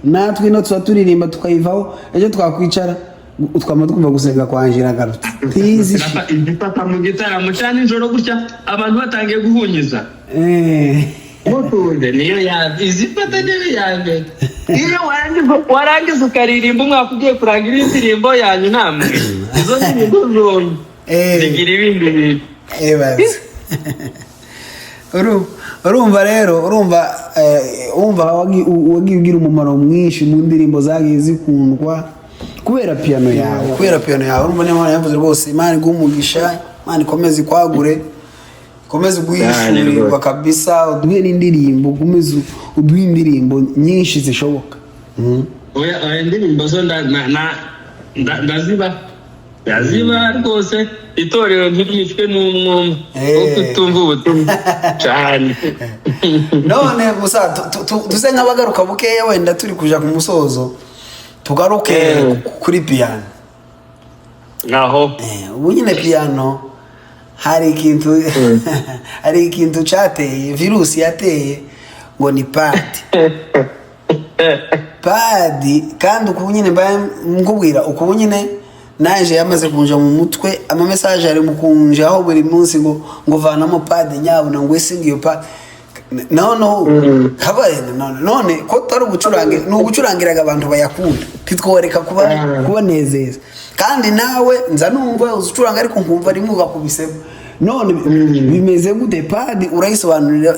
natwe ino tuba turirimba tukayivaho ejo twakwicara twama twumva gusenga kwa Angela garutse igifata mu gitaramo cyane ijoro gutya abantu batangiye guhunyiza mutunde niyo izifata niyo yambere iyo warangiza ukaririmba umwaka ugiye kurangira indirimbo yanyu namwe izo ndirimbo zombi zigira ibindi bintu urumva rero urumva wagiye ugira umumaro mwinshi mu ndirimbo zagiye zikundwa kubera piano yawe urumva niyo mpamvu yavuze rwose Imana igumugisha Imana ikomeze kwagure komeze guhishurirwa kabisa uduhe n'indirimbo komeze uduhe indirimbo nyinshi zishoboka oya indirimbo zo ndaziba rwose itorero ntirwicwe n'umwuma wo kutumva ubutumwa cyane none gusa tuze nk'abagaruka bukeya wenda turi kuja ku musozo tugaruke kuri piano naho ubu nyine piano hari ikintu cyateye virusi yateye ngo ni padi kandi uku nyine nkubwira uku nyine naje yamaze kunja mu mutwe ama message ari mukunja aho buri munsi ngo vanamo padi nyabuna ngo esingiyo padi kabaye none ko tari ugucurange no gucurangiraga abantu bayakunda titworeka kubanezeza kandi nawe nza numva uzucuranga ariko nkumva ari muga kubiseba none bimeze gute padi urayisobanurira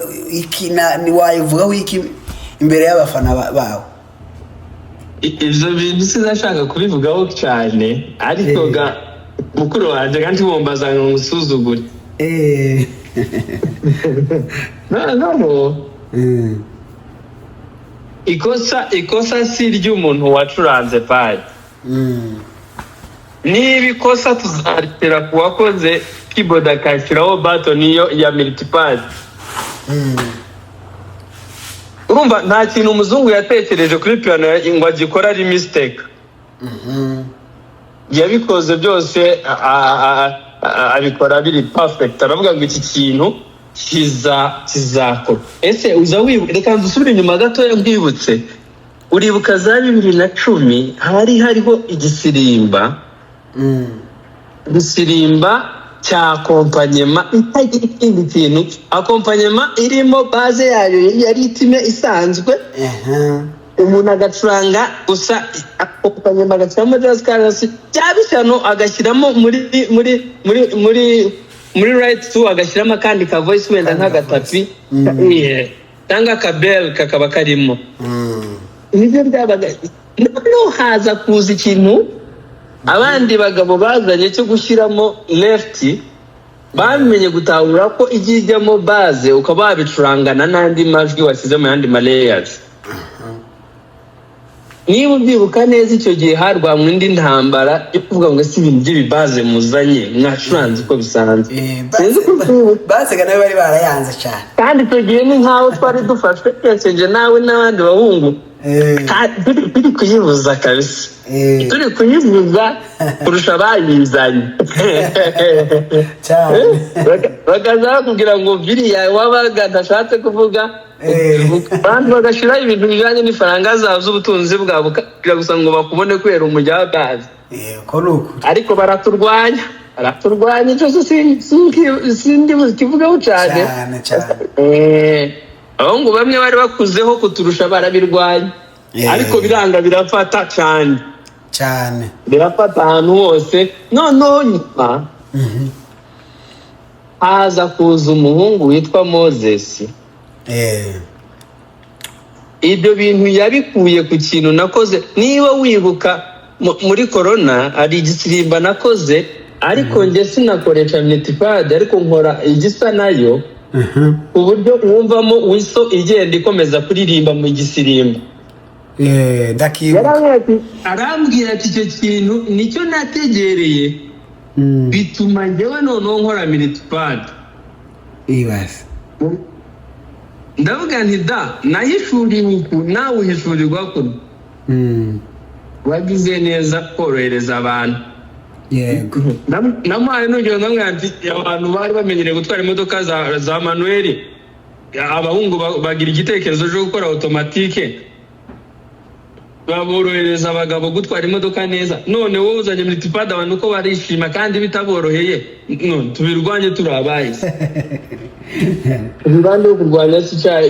ni wayivugaho iki imbere y'abafana bawe ibyo bintu sinashaka kubivugaho cyane ariko mukuru wanjye kandi wumbaza ngo musuzugure no ikosa si ry'umuntu wacuranze padi niba ikosa tuzaritera ku wakoze keyboard akashyiraho baton niyo ya multipad urumva nta kintu umuzungu yatekereje kuri piano ngo agikora ari mistake yabikoze byose abikora biri perfect aravuga ngo iki kintu kizakora ese uza wibuka reka dusubire inyuma gato mbwibutse uribuka za 2010 hariho igisirimba gusirimba cya kompanyema itagira ikindi kintu akompanyema irimo base yayo yari itime isanzwe umuntu agacuranga gusa akompanyema agacuramo jazz chorus cyabishano agashyiramo muri right to agashyiramo kandi ka voice wenda nk'agatapi cyangwa akabel kakaba karimo nibyo byabaga no haza kuza ikintu abandi bagabo bazanye cyo gushyiramo left bamenye gutahura ko igijyamo base ukaba wabicurangana n'andi majwi wasize mu yandi layers niba ubyibuka neza icyo gihe harwamwe indi ntambara yo kuvuga ngo si ibintu by'ibibaze muzanye mwacuranze uko bisanzwe base nawe bari barayanze cyane kandi icyo gihe ni nkaho twari dufashwe twese nje nawe n'abandi bahungu turi kuyibuza kabisa turi kuyibuza kurusha abayizanye bakaza bakubwira ngo biriya wabaga ndashatse kuvuga abantu bagashyiraho ibintu bijyanye n'ifaranga zabo z'ubutunzi bwabo kugira gusa ngo bakubone kubera umujyagazi ariko baraturwanya icyo sindi kivugaho cyane abahungu bamwe bari bakuzeho kuturusha barabirwanya ariko biranga birafata cyane birafata ahantu hose noneho nyuma haza kuza umuhungu witwa Moses ibyo bintu yabikuye ku kintu nakoze niba wibuka muri corona ari igisirimba nakoze ariko njye sinakoresha multipad ariko nkora igisa nayo uburyo wumvamo wiso igenda ikomeza kuririmba mu gisirimba arambwira ati icyo kintu nicyo nategereye bituma njyewe noneho nkora multipad ndavuga nti nahishuriwe uku nawe uhishurirwa kuno wagize neza korohereza abantu yego namuhaye n'urugero nkamwanti abantu bari bamenyereye gutwara imodoka za manuel abahungu bagira igitekerezo cyo gukora automatique baborohereza abagabo gutwara imodoka neza none wowe uzanye multipad abantu uko barishima kandi bitaboroheye none tubirwanye turabaye ubandi kurwanya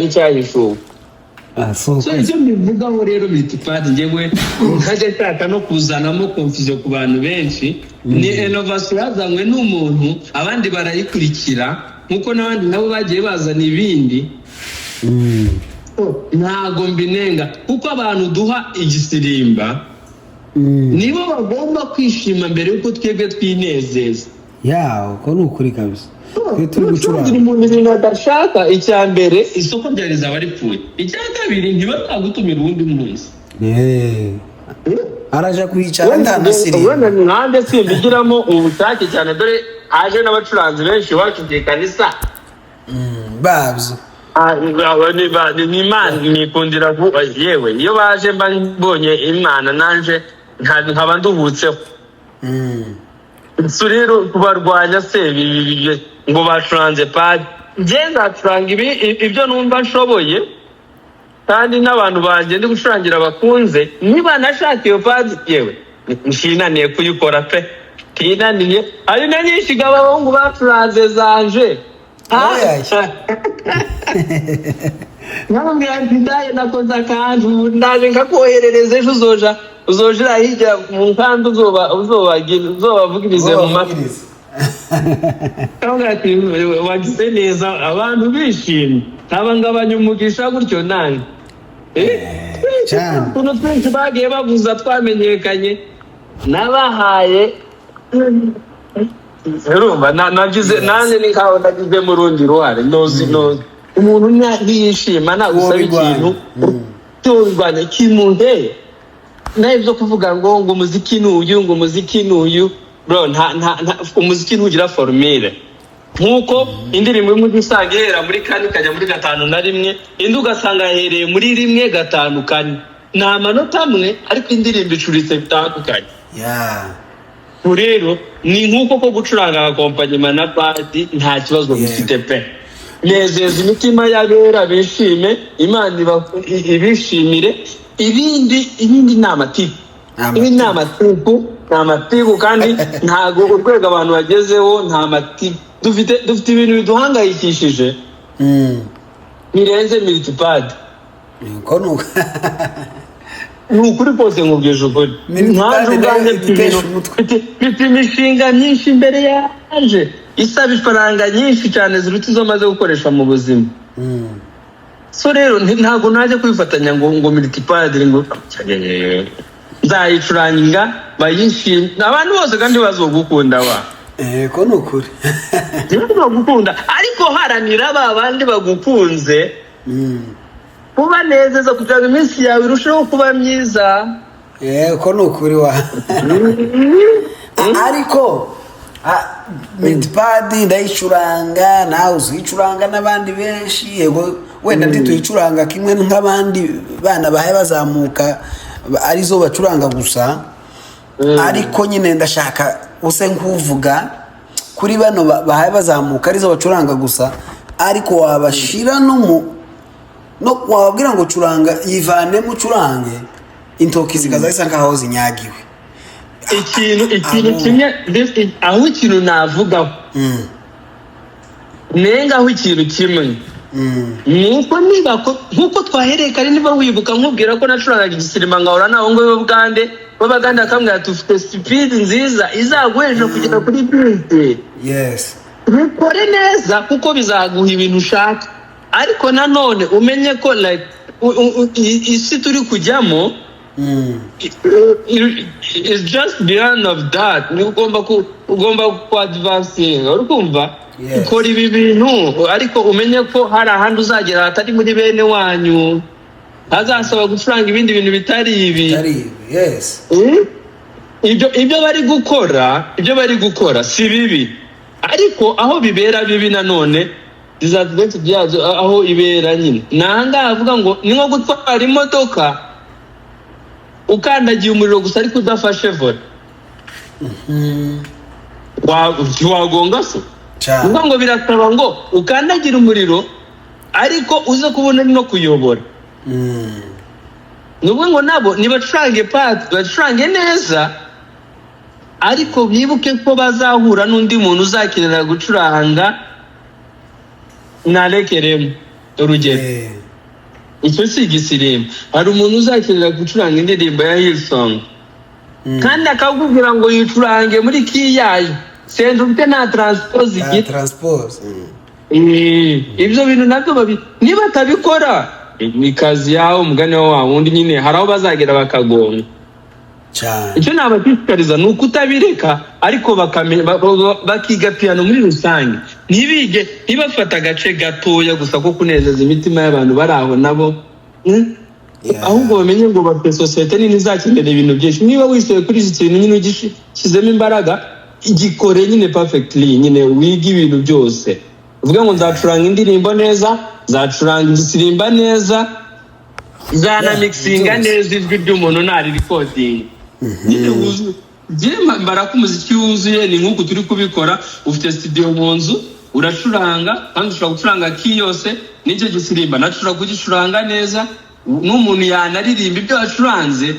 icyahishuwe so ibyo mbivugaho rero multipad njyewe ntajya nshaka no kuzanamo confusion ku bantu benshi ni innovation yazanywe n'umuntu abandi barayikurikira nkuko n'abandi nabo bagiye bazana ibindi ntago mbinenga kuko abantu duha igisirimba nibo bagomba kwishima mbere yuko twebwe twinezeza uko ni ukuri kabisa turi gucuranga umuntu ibintu adashaka icya mbere isoko rya rizaba ripfuye icya kabiri ntibatagutumira uwundi munsi araja kwicara ndanasiriye wenda nkanjye simbigiramo ubushake cyane dore haje n'abacuranzi benshi iwacu igihe kanisa babyo ni imana nikundira yewe iyo baje mba mbonye imana nanje nkaba nduhutseho rero kubarwanya se ngo bacuranze padi njye nzacuranga ibyo numva nshoboye kandi n'abantu banjye ndi gucurangira bakunze niba nashaka iyo padi yewe nshinaniye kuyikora pe tinaniye ari na nyinshi abahungu bacuranze zanje nkamubwira nti ndaye nakoze akantu ndaje nkakoherereza ejo uzojira hirya mu nkanda uzobavugirize mu matwi ati wagize neza abantu bishimye ntabangabanya umugisha gutyo nange utuntu twinshi bagiye bavuza twamenyekanye nabahaye urumva nagize nanjye ni nkaho nagize mu rundi ruhare nozi umuntu ntiyishima nagusaba ikintu cyurwanya kimuhe nawe byo kuvuga ngo umuziki ni uyu bro umuziki ntugira formule nkuko indirimbo imwe usanga ihera muri kane ikajya muri 5 na rimwe indi ugasanga yahereye muri 1 5 4 ni amanota amwe ariko indirimbo icuritse bitandukanye rero ni nkuko ko gucuranga akompanyema na padi nta kibazo bifite pe nezeza imitima y'abera bishime imana ibishimire ibindi ni amatiku ibi ni amatiku kandi ntago urwego abantu bagezeho nta matiku dufite ibintu biduhangayikishije birenze multipad ni ukuri kose nkubwije ukuri ntaje ubwanjye mfite imishinga myinshi imbere yaje isaba ifaranga nyinshi cyane ziruta izo maze gukoresha mu buzima so rero ntabwo najya kwifatanya ngo multipad ngo nzayicuranga bayishimye abantu bose kandi bazogukunda ko ni ukuri bagukunda ariko haranira bandi bagukunze kubanezeza kugira ngo iminsi yawe irusheho kuba myiza ko ni ukuri ariko multipad ndayicuranga nawe uzicuranga n'abandi benshi yego wenda tuyicuranga kimwe nk'abandi bana bahaye bazamuka arizo bacuranga gusa ariko nyine ndashaka use nk'uvuga kuri bano bahaye bazamuka arizo bacuranga gusa ariko wabashira no wababwira ngo curanga yivanemo ucurange intoki zikaza zisa nkaho zinyagiwe ikintu kimwe aho ikintu navugaho nengaho ikintu kimwe nuko nkuko twahereye kare niba wibuka nkubwira ko nacurangaga igisirimba ngahora naho ngo b'Abagande akamwira tufite speed nziza izaguheje kugera kuri bite bikore neza kuko bizaguha ibintu ushaka ariko nanone umenye ko like isi turi kujyamo it's just beyond of that ugomba ku advancing urukumva ukora ibi bintu ariko umenye ko hari ahandi uzagera hatari muri bene wanyu hazasaba gucuranga ibindi bintu bitari ibi ibyo bari gukora si bibi ariko aho bibera bibi nanone disadvantage byazo aho ibera nyine nanga avuga ngo ni nko gutwara imodoka ukandagiye umuriro gusa ariko udafashe vola ntiwagonga se ngo birasaba ngo ukandagira umuriro ariko uze kubona no kuyobora. Nubwo ngo nabo nibacurange bacurange neza ariko bibuke ko bazahura n'undi muntu uzakenera gucuranga narekeremo urugero. Icyo si igisirimba. Hari umuntu uzakenera gucuranga indirimbo ya Hillsong kandi akakubwira ngo yicurange muri kiyayo senda ufite nta transpose igita. Ibyo bintu nabyo niba atabikora ni kazi yawe umugani wa wundi nyine hari aho bazagera bakagonga cyane. Icyo nabashishikariza ni ukutabireka ariko bakiga piano muri rusange, ntibige ntibafata agace gatoya gusa ko kunezeza imitima y'abantu bari aho nabo, ahubwo bamenye ngo bafite sosiyete nini izakenera ibintu byinshi. Niba wisoye kuri iki kintu nyine ugishyizemo imbaraga igikore nyine perfectly, nyine wiga ibintu byose. Uvuga ngo nzacuranga indirimbo neza, nzacuranga igisirimba neza, zana mixinga neza ijwi ry'umuntu nari recording. Nyine wuzuye mbara ko umuziki wuzuye ni nk'uko turi kubikora. Ufite studio mu nzu uracuranga kandi ushobora gucuranga key yose n'icyo gisirimba nacura kugicuranga neza. N'umuntu yanaririmba ibyo wacuranze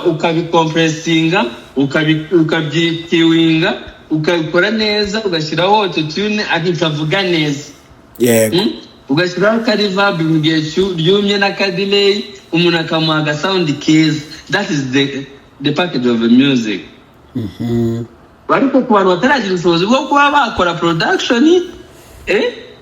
ukabikompressinga ukabyikiwinga ukabikora neza ugashyiraho autotune akavuga neza. Ugashyiraho ka reverb mu gihe ryumye na ka delay umuntu akamuha aga sound keza. That is the package of the music. Ariko ku bantu bataragira ubushobozi bwo kuba bakora production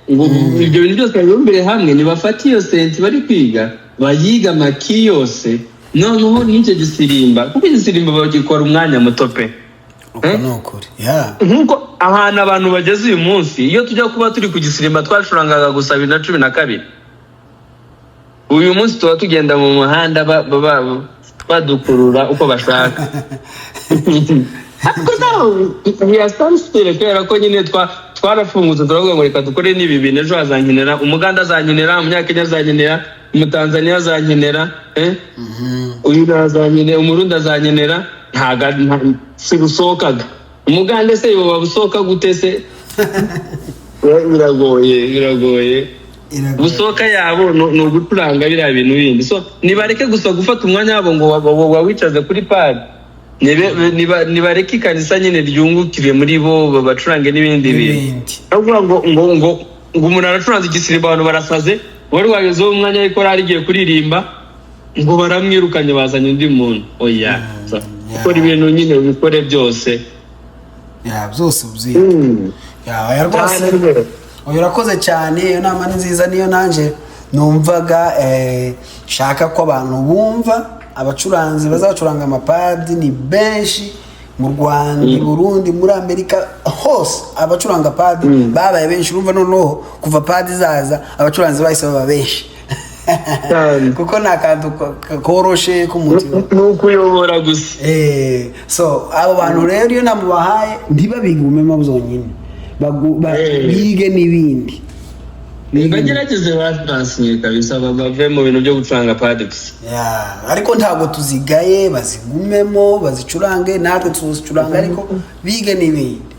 ibyo bintu byose bibumbire hamwe nibafata iyo senti bari kwiga bayiga maki yose noneho n'icyo gisirimba kuko igisirimba bagikora umwanya muto pe. Nkuko ahantu abantu bageze uyu munsi iyo tujya kuba turi ku gisirimba twashurangaga gusa 2012 uyu munsi tuba tugenda mu muhanda badukurura uko bashaka. Ariko nawe yasanzwe kubera ko nyine twarafunguze turavuga ngo reka dukore n'ibi bintu. Ejo hazankenera umuganda, azankenera umunyakenya, azankenera umutanzania, azankenera uyu azankenera umurundi, azankenera ntaga sirusokaga umuganda se yoba busoka gute se? Biragoye busoka yabo no guturanga biriya bintu bindi. So nibareke gusa gufata umwanya wabo ngo wawicaze kuri pad, nibareke ikanisa nyine ryungukire muri bo bacurange n'ibindi bintu. Avuga ngo umuntu aracuranze igisirimba abantu barasaze, wari wagezeho umwanya ariko arigiye kuririmba ngo baramwirukanye bazanye undi muntu. Oya ukora ibintu nyine ubikore byose byose ubyiga. Rwose urakoze cyane. Iyo nama ni nziza, niyo nanje numvaga shaka ko abantu bumva abacuranzi bazacuranga amapadi ni benshi mu Rwanda, i Burundi, muri Amerika hose abacuranga padi babaye benshi. Urumva noneho kuva padi zaza abacuranzi bahise baba benshi kuko nakantu koroshe k'umutima n'ukuyobora gusa. So abo bantu rero iyo namubahaye ntibabiga ubumema buzonyine, bige n'ibindi, bagerageze batansiye kabisa bave mu bintu byo gucuranga padi gusa. Ariko ntabwo tuzigaye, bazigumemo bazicurange, natwe tuzicuranga ariko bige n'ibindi.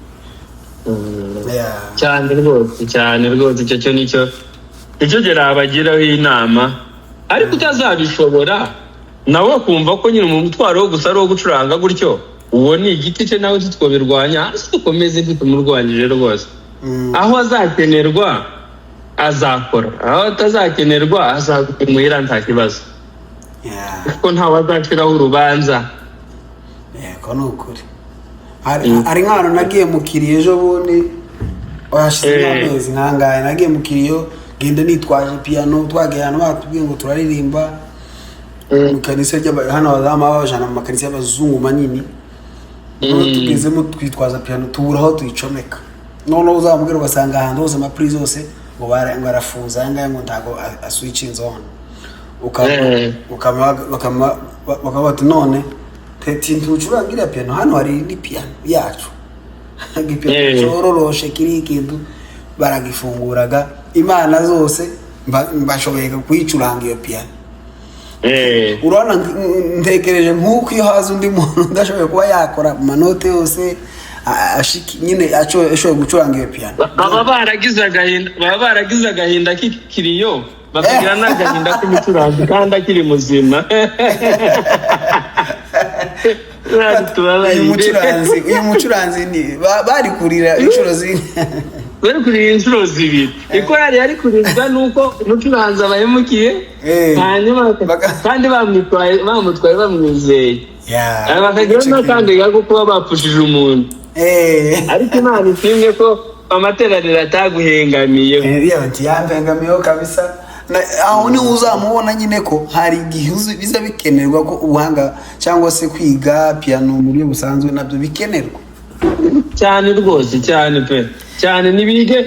Cyane rwose icyo gera abagiraho inama. Ariko utazabishobora nawe kumva ko nyine mu mutwaro wo gusa ari wo gucuranga gutyo, uwo ni igiti cye nawe tutwobirwanya dukomeze tutamurwanyije rwose. Aho azakenerwa azakora, aho atazakenerwa azagukumira nta kibazo, kuko ntawe azaciraho urubanza. Yego ni ukuri. Hari nk'ahantu nagiye mu kiriyo ejo bundi washize amezi nkangahe, nagiye mu kiriyo genda nitwaje piano, twagiye hano batubwiye ngo turaririmba mu kanisa hano abazama babajana mu makanisa y'abazungu manini. Tugezemo twitwaza piano tubura aho tuyicomeka. Noneho uzamubwira ugasanga ahantu hose amaprise yose ngo barafunze anga ngo ntago switching on. Bakabati none tucurangira piano hano hari indi piano yacu gipiano zororoshe kiri kintu baragifunguraga. Imana zose mbashoboye kuyicuranga iyo piano. urabona ntekereje nk'uko iyo haza undi muntu udashoboye kuba yakora manote yose nyine ashoboye gucuranga iyo piano baba baragize agahinda k'ikiriyo bakagira n'agahinda k'umucuranzi kandi akiri muzima. uyu mucuranzi ni bari kurira inshuro zine bari kurira inshuro zibiri ikorari yari kurizwa nuko umucuranzi abahemukiye hanyuma kandi bamutwaye bamwizeye bakagira n'akandi gago kuba bapfushije umuntu ariko Imana ishimwe ko amateraniro ataguhengamiyeho yambengamiyeho kabisa. Aho ni uzamubona nyine ko hari igihe biza bikenerwa ko ubuhanga cyangwa se kwiga piano mu buryo busanzwe nabyo bikenerwa cyane rwose cyane pe cyane nibige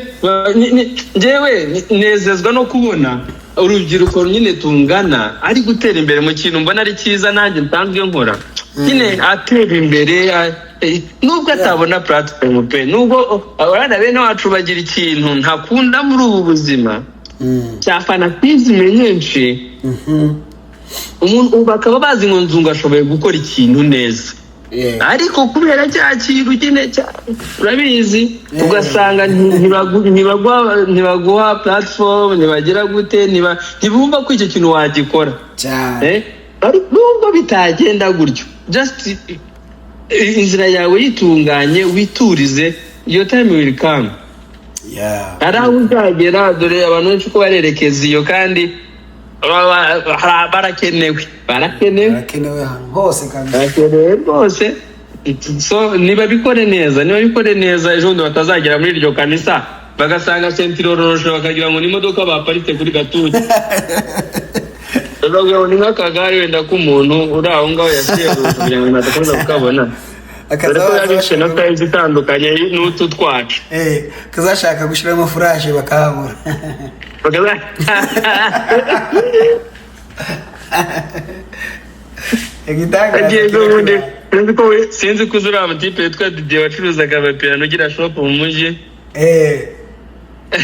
njyewe nezezwa no kubona urubyiruko nyine tungana ari gutera imbere mu kintu mbona ari cyiza nanjye ntanzwe nkora nyine atera imbere nubwo atabona platform pe nubwo abana bene wacu bagira ikintu ntakunda muri ubu buzima cya fanatisme nyinshi umuntu bakaba bazi ngo nzunga ashoboye gukora ikintu neza ariko kubera cya kintu nyine urabizi ugasanga ntibaguha platform ntibagira gute ntibumva ko icyo kintu wagikora ariko nubwo bitagenda gutyo just inzira yawe yitunganye witurize your time will come. Araho uzagera dore abantu benshi ko barerekeza iyo kandi barakenewe ahantu hose kandi barakenewe rwose. So niba bikore neza ejo bundi batazagera muri iryo kanisa bagasanga sentiroroshe bakagira ngo n'imodoka baparitse kuri gatuti rero ni nk'akagare wenda k'umuntu uri aho ngaho yashyiruje kugira ngo nadakomeza kukabona ariko yabishe na size itandukanye n'utu twacu kazashaka gushyiramo furashe bakahabura sinzi ko uzuriya mutipe witwa Didier wacuruzaga amapiano ugira shop mu mujyi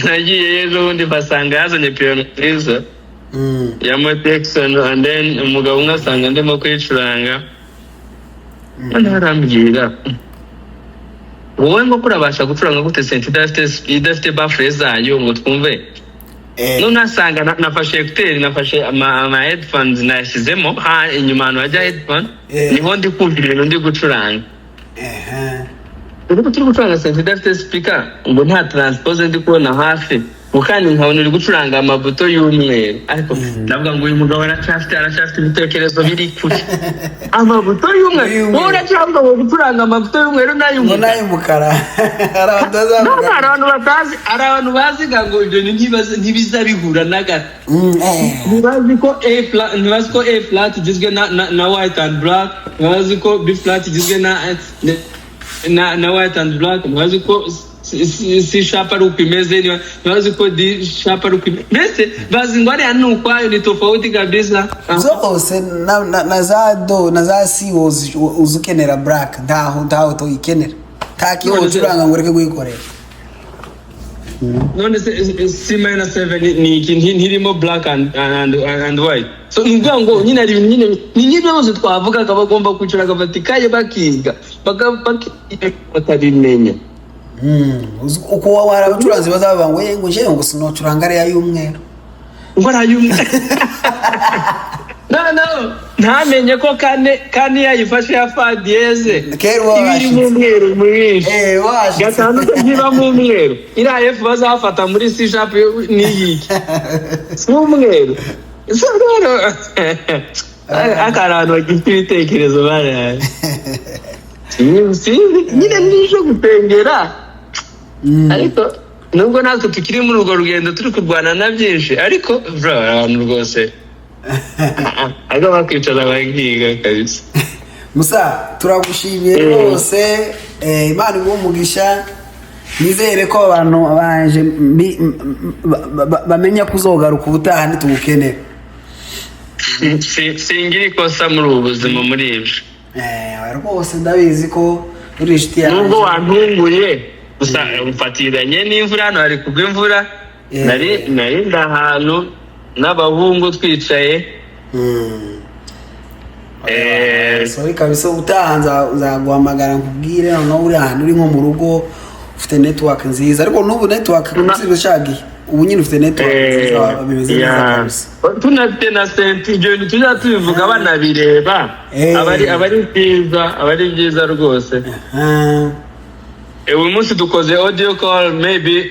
nagiye ejo bundi basanga yazanye piano nziza ya Motexon and then umugabo umwe asanga ndimo kuyicuranga arambwira wowe ngo kurabasha gucuranga gute senti idafite buffet zayo ngo twumve none asanga nafashe écouteur nafashe ama headphones nashyizemo inyuma hano hajya headphone niho ndi kumva ibintu ndi gucuranga turi gucuranga senti idafite speaker ngo nta transpose ndi kubona hafi kandi nkabona uri gucuranga amabuto y'umweru ariko ndavuga ngo uyu mugabo arashafite ibitekerezo biri kure amabuto y'umweru wowe uracanga ngo gucuranga amabuto y'umweru n'ay'umukara hari abantu baziga ngo ibyo ntibiza bihura na gato ntibazi ko A flat igizwe na white and black ntibazi ko B flat igizwe na white and black ntibazi ko C sharp ari uko imeze ntibazi ko D sharp ari uko imeze bazi ngo ariya ni ukwayo ni tofauti kabisa zose na za do na za C uzukenera black ntaho toyikenera taki ucuranga ngo ureke guyikorera none C minor 7 ni ntirimo black and white so nubwo ngo nyine ari nyine ni nyine bose twavugaga bagomba kwicura gafatikaye bakiga bakabimenya uko wari abacuranzi bazaba ngo nje ngo sinocuranga ari y'umweru ngo ari y'umweru no ntamenye ko kane yayifashe ya fa dieze ibiri mu mweru mwinshi gatanu ntiba mu mweru iriya F bazafata muri C sharp n'iyiki si umweru so rero akarano bagifite ibitekerezo baraye nyine nije gutengera ariko nubwo natwe tukiri muri urwo rugendo turi kurwana na byinshi ariko abantu rwose aga bakwicara bakiga kabisa. Musa turagushimiye rwose Imana igumugisha nizere ko abantu banje bamenya kuzogaruka ubutaha ntitugukeneye singira ikosa muri ubu buzima muri ibyo rwose ndabizi ko uri inshuti yawe nubwo wantunguye gusa umfatiranye n'imvura hano hari kugwa imvura nari ndahantu n'abahungu twicaye Sorry kabisa utaha nzaguhamagara nkubwire noneho uri ahantu uri nko mu rugo ufite network nziza ariko n'ubu network kusibe shagi ubu nyine ufite network nziza bimeze neza kabisa tunafite na senti ibyo tujya tubivuga abana bireba abari byiza rwose uyu munsi dukoze audio call maybe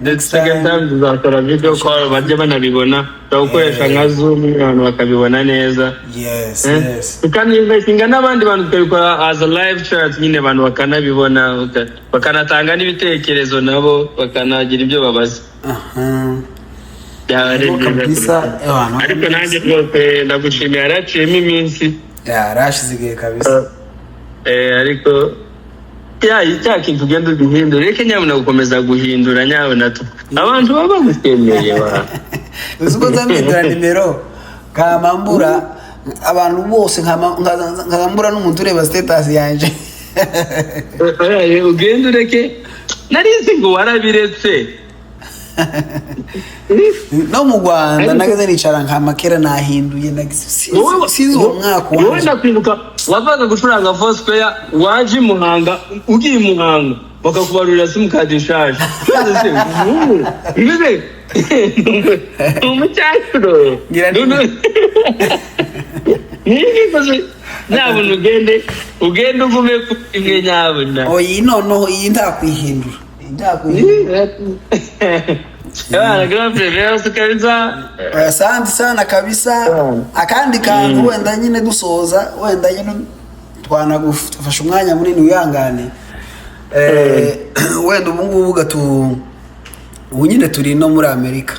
the second time tuzakora video call bajye banabibona twakoresha nka Zoom abantu bakabibona neza yes tukaniinvitinga n'abandi bantu tukabikora as a live chat nyine abantu bakanabibona bakanatanga n'ibitekerezo nabo bakanagira ibyo babaza ariko nanjye rwose ndagushimiye yaraciyemo iminsi yarashize kabisa ariko cya kintu ugenda uduhindura reka nyabona gukomeza guhindura nyabona abantu baba bagutemeye uzuko nzamwindura nimero kamambura abantu bose nkambura n'umuntu ureba status yanje ugenda ureke narizi ngo warabiretse no mu Rwanda nageze nicara nkamakera nahinduye sizo umwaka wowe ndakwibuka wavaga gucuranga Fosfeya waje Muhanga ugiye Muhanga bakakubarurira simukadi ishaje bibe umucyakiro nikoze nyabona ugende ugume imwe nyabona oyi noneho iyi ndakwihindura asante sana kabisa akandi kantu wenda nyine dusoza wenda nyine twanagufasha umwanya munini wihangane wenda ubu nyine turi no muri Amerika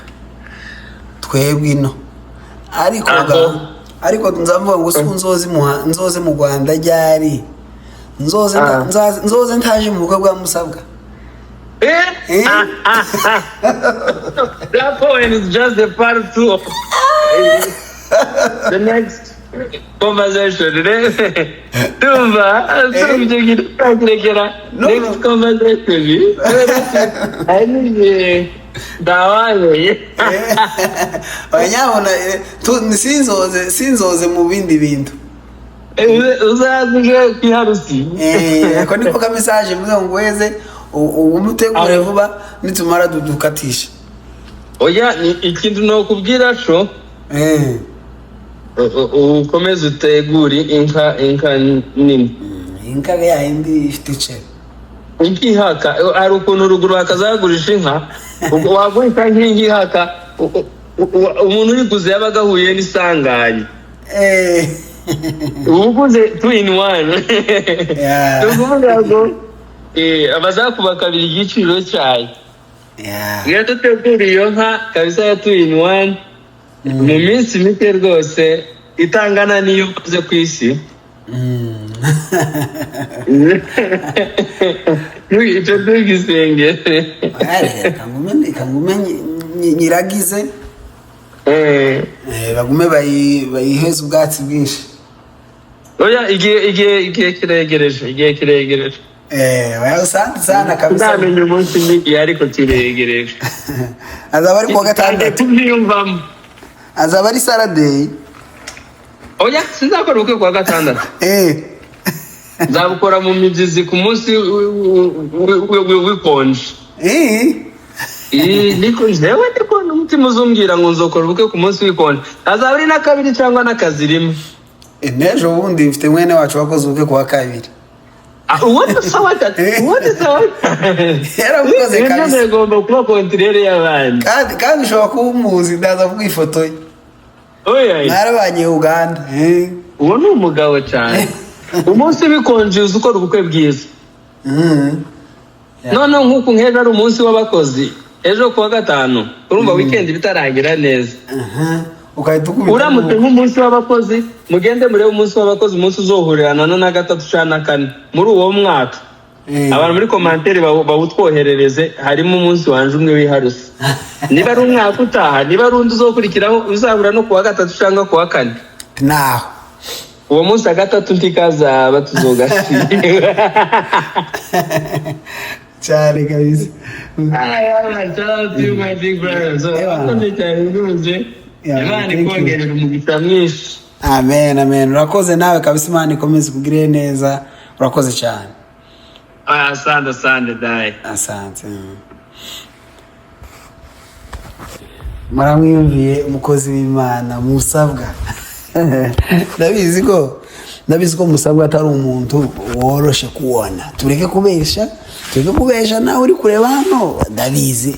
twebwe ino ariko nzavuga ngo nzoze mu Rwanda ryari nzoze ntaje mu bukwe bwa Musabwa. That point is just a part 2 of the next conversation. Next conversation. I need abanyabona sinzoze mu bindi bintu uzaje kwiharusi ko niko ka message muze ngweze umutegure vuba nitumara dukatisha oya ikintu no kubwira cyo ukomeze uteguri inka nini inka ya indi ifite inkihaka ari ukuntu ruguru hakazagurisha inka wagurika nk'ingihaka umuntu uriguze yabaga ahuye n'isanganye ubuguze 2 in 1 tuvuga ngo abazakuba kabiri igiciro cyayo iyo dutegura iyo nka kabisa ya 2 in 1 mu minsi mike rwose itangana n'iyo ukoze ku isi icyo tugisenge kangume nyiragize bagume bayiheze ubwatsi bwinshi oya igihe kiregereje asante sana kabisa ndamenye umunsi n'igihe ariko kiregereje azaba ari kuwa gatandatu azaba ari Saturday oya sinzakora ubukwe kuwa gatandatu nzabukora mu migizi ku munsi w'ikonje niko jewe ndiko n'umutima uzumbwira ngo nzokora ubukwe ku munsi w'ikonje azaba ari na kabiri cyangwa n'akazi rimwe nejo bundi mfite mwene wacu wakoze ubukwe kuwa kabiri ubundi sawa yarabukoze kabisa ngomba kuba kontrere y'abandi kandi ushobora kuba umuzi ndaza kuvuga ifoto ye narabanye Uganda uwo ni umugabo cyane umunsi bikonje uzi ukora ubukwe bwiza none nk'uku nk'ejo ari umunsi w'abakozi ejo kuwa gatanu urumva weekend bitarangira neza uramutse nk'umunsi w'abakozi mugende murebe umunsi w'abakozi umunsi uzohurirana na gatatu cyangwa na kane muri uwo mwaka abantu muri commentaire bawutwoherereze harimo umunsi wanje umwe w'iharusi niba ari umwaka utaha niba ari undi uzokurikiraho uzahura no kuwa gatatu cyangwa kuwa kane naho uwo munsi wa gatatu ntikazaba tuzogasiba cyane kabisa my big brother so Imana ikongerera umugisha mwinshi. Amen, amen. Urakoze nawe kabisa, Imana ikomeze kugirira neza. Urakoze cyane. Asante dai. Asante. Maramwiyumviye umukozi w'Imana Musabwa. Ndabizi ko Musabwa atari umuntu woroshe kubona. Tureke kubesha nawe uri kureba hano. Ndabizi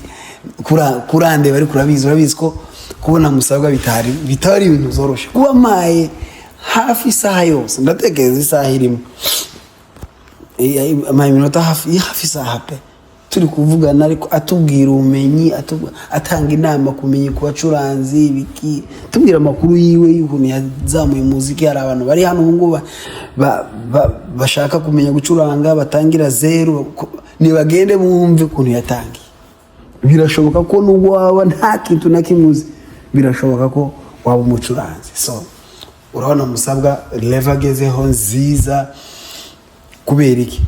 kurande bari urabizi ko kubona Musabwa bitari ibintu zoroshe. Kuba maye hafi isaha yose, ndatekereza isaha irimo minota hafi isaha pe turi kuvugana, ariko atubwira ubumenyi, atanga inama kumenya ku bacuranzi biki, tubwira amakuru yiwe y'ukuntu yazamuye muziki. Hari abantu bari hano ngo bashaka kumenya gucuranga, batangira zero, nibagende bumve ukuntu yatangiye. Birashoboka ko nubwo waba nta kintu na kimuzi, birashoboka ko waba umucuranzi. So urabona Musabwa level agezeho nziza kubera iki?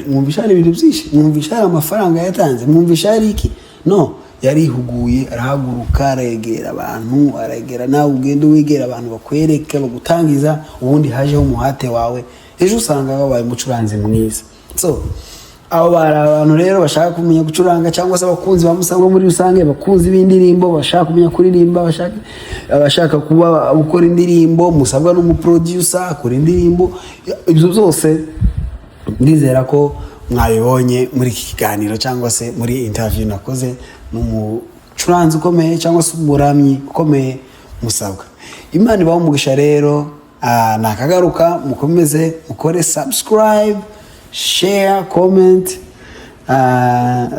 Mwumvisha ibintu byinshi, mwumvisha amafaranga yatanze, mwumvisha iki? No, yarihuguye, arahaguruka, aregera abantu, aregera nawe ugende wegera abantu bakwereke, bagutangiza, ubundi hajeho umuhate wawe, ejo usanga wabaye umucuranzi mwiza. So abo bari abantu rero bashaka kumenya gucuranga, cyangwa se abakunzi ba Musabwa muri rusange, bakunzi b'indirimbo, bashaka kumenya kuririmba, bashaka kuba gukora indirimbo. Musabwa n'umuproducer, akora indirimbo. Ibyo byose ndizera ko mwabibonye muri iki kiganiro, cyangwa se muri interview nakoze n'umucuranzi ukomeye, cyangwa se umuramyi ukomeye Musabwa. Imana ibaho umugisha rero. Nakagaruka mukomeze mukore subscribe, share, comment,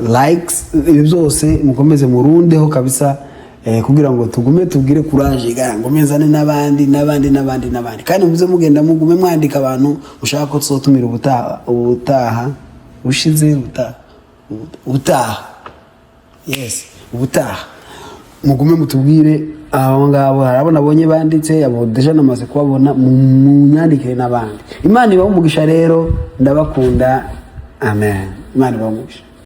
likes, ibyo byose mukomeze murundeho kabisa, kugira ngo tugume tubwire courage ngo menzane n'abandi. Kandi muze mugenda mugume mwandika abantu ushaka ko tsotumira ubutaha ushize ubutaha. Yes, ubutaha mugume mutubwire aho ngabo. Harabona abonye banditse, abo deja namaze kubabona, munyandikire n'abandi. Imana ibaho umugisha rero, ndabakunda. Amen. Imana ibaho umugisha.